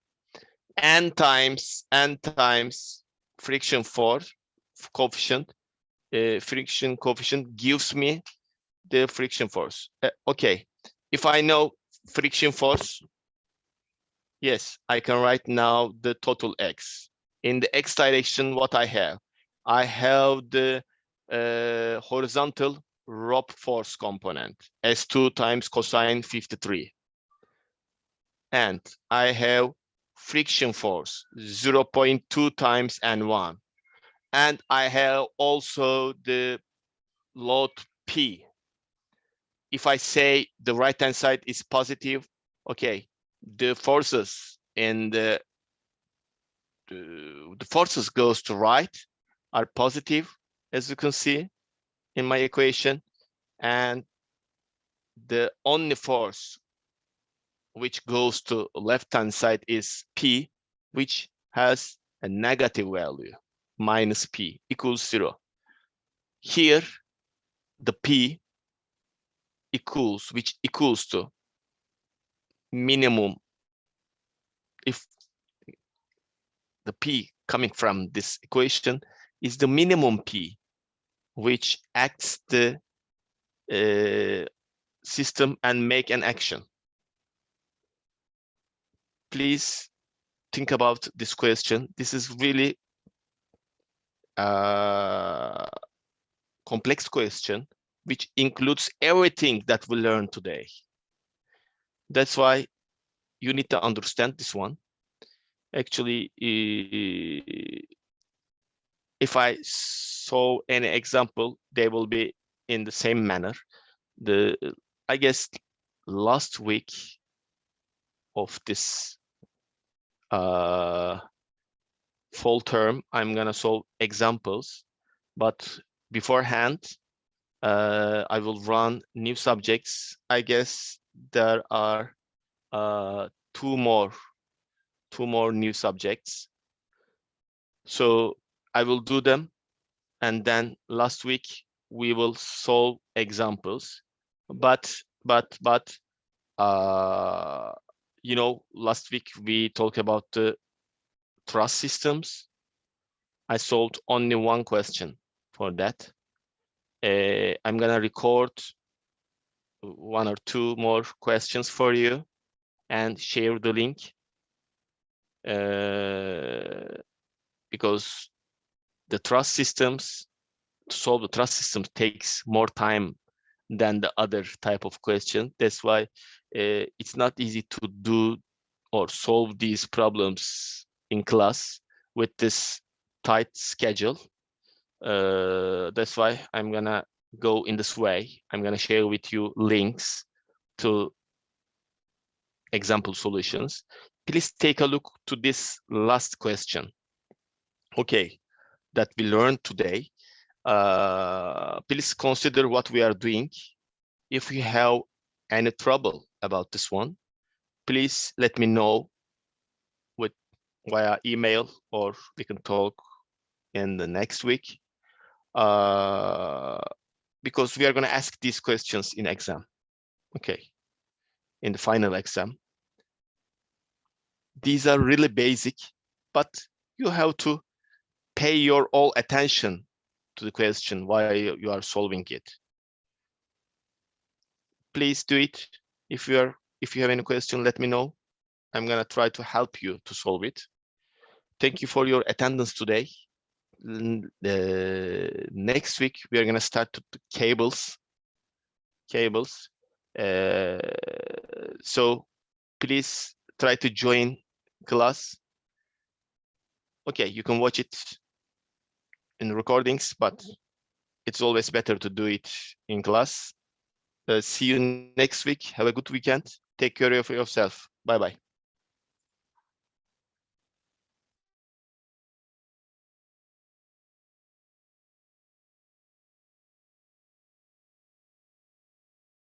times friction force coefficient. Friction coefficient gives me the friction force. Okay, if I know friction force, yes, I can write now the total x. In the x direction, what I have the horizontal rope force component, S2 times cosine 53. And I have friction force, 0.2 times N1. And I have also the load P. If I say the right-hand side is positive, okay, the forces in the forces goes to right are positive, as you can see in my equation, and the only force which goes to left-hand side is P, which has a negative value, minus P equals 0. Here, the P equals, which equals to minimum, if the P coming from this equation is the minimum P, which acts the system and make an action. Please think about this question. This is really a complex question, which includes everything that we learned today. That's why you need to understand this one. Actually, if I saw any example, they will be in the same manner. I guess last week of this fall term, I'm gonna solve examples, but beforehand, I will run new subjects. I guess there are two more new subjects. So I will do them, and then last week we will solve examples. But you know, last week we talked about the truss systems. I solved only one question for that. I'm gonna record one or two more questions for you and share the link, because the truss systems, to solve the truss system takes more time than the other type of question. That's why it's not easy to do or solve these problems in class with this tight schedule. That's why I'm gonna go in this way. I'm gonna share with you links to example solutions, please take a look to this last question. Okay, that we learned today. Please consider what we are doing. If you have any trouble about this one, please let me know via email, or we can talk in the next week, because we are going to ask these questions in exam. Okay, in the final exam. These are really basic, but you have to pay your all attention to the question while you are solving it. Please do it. If you have any question, let me know. I'm gonna try to help you to solve it. Thank you for your attendance today. Next week we are gonna start to cables. So please try to join class. Okay, you can watch it in recordings, but it's always better to do it in class. See you next week. Have a good weekend. Take care of yourself. Bye-bye.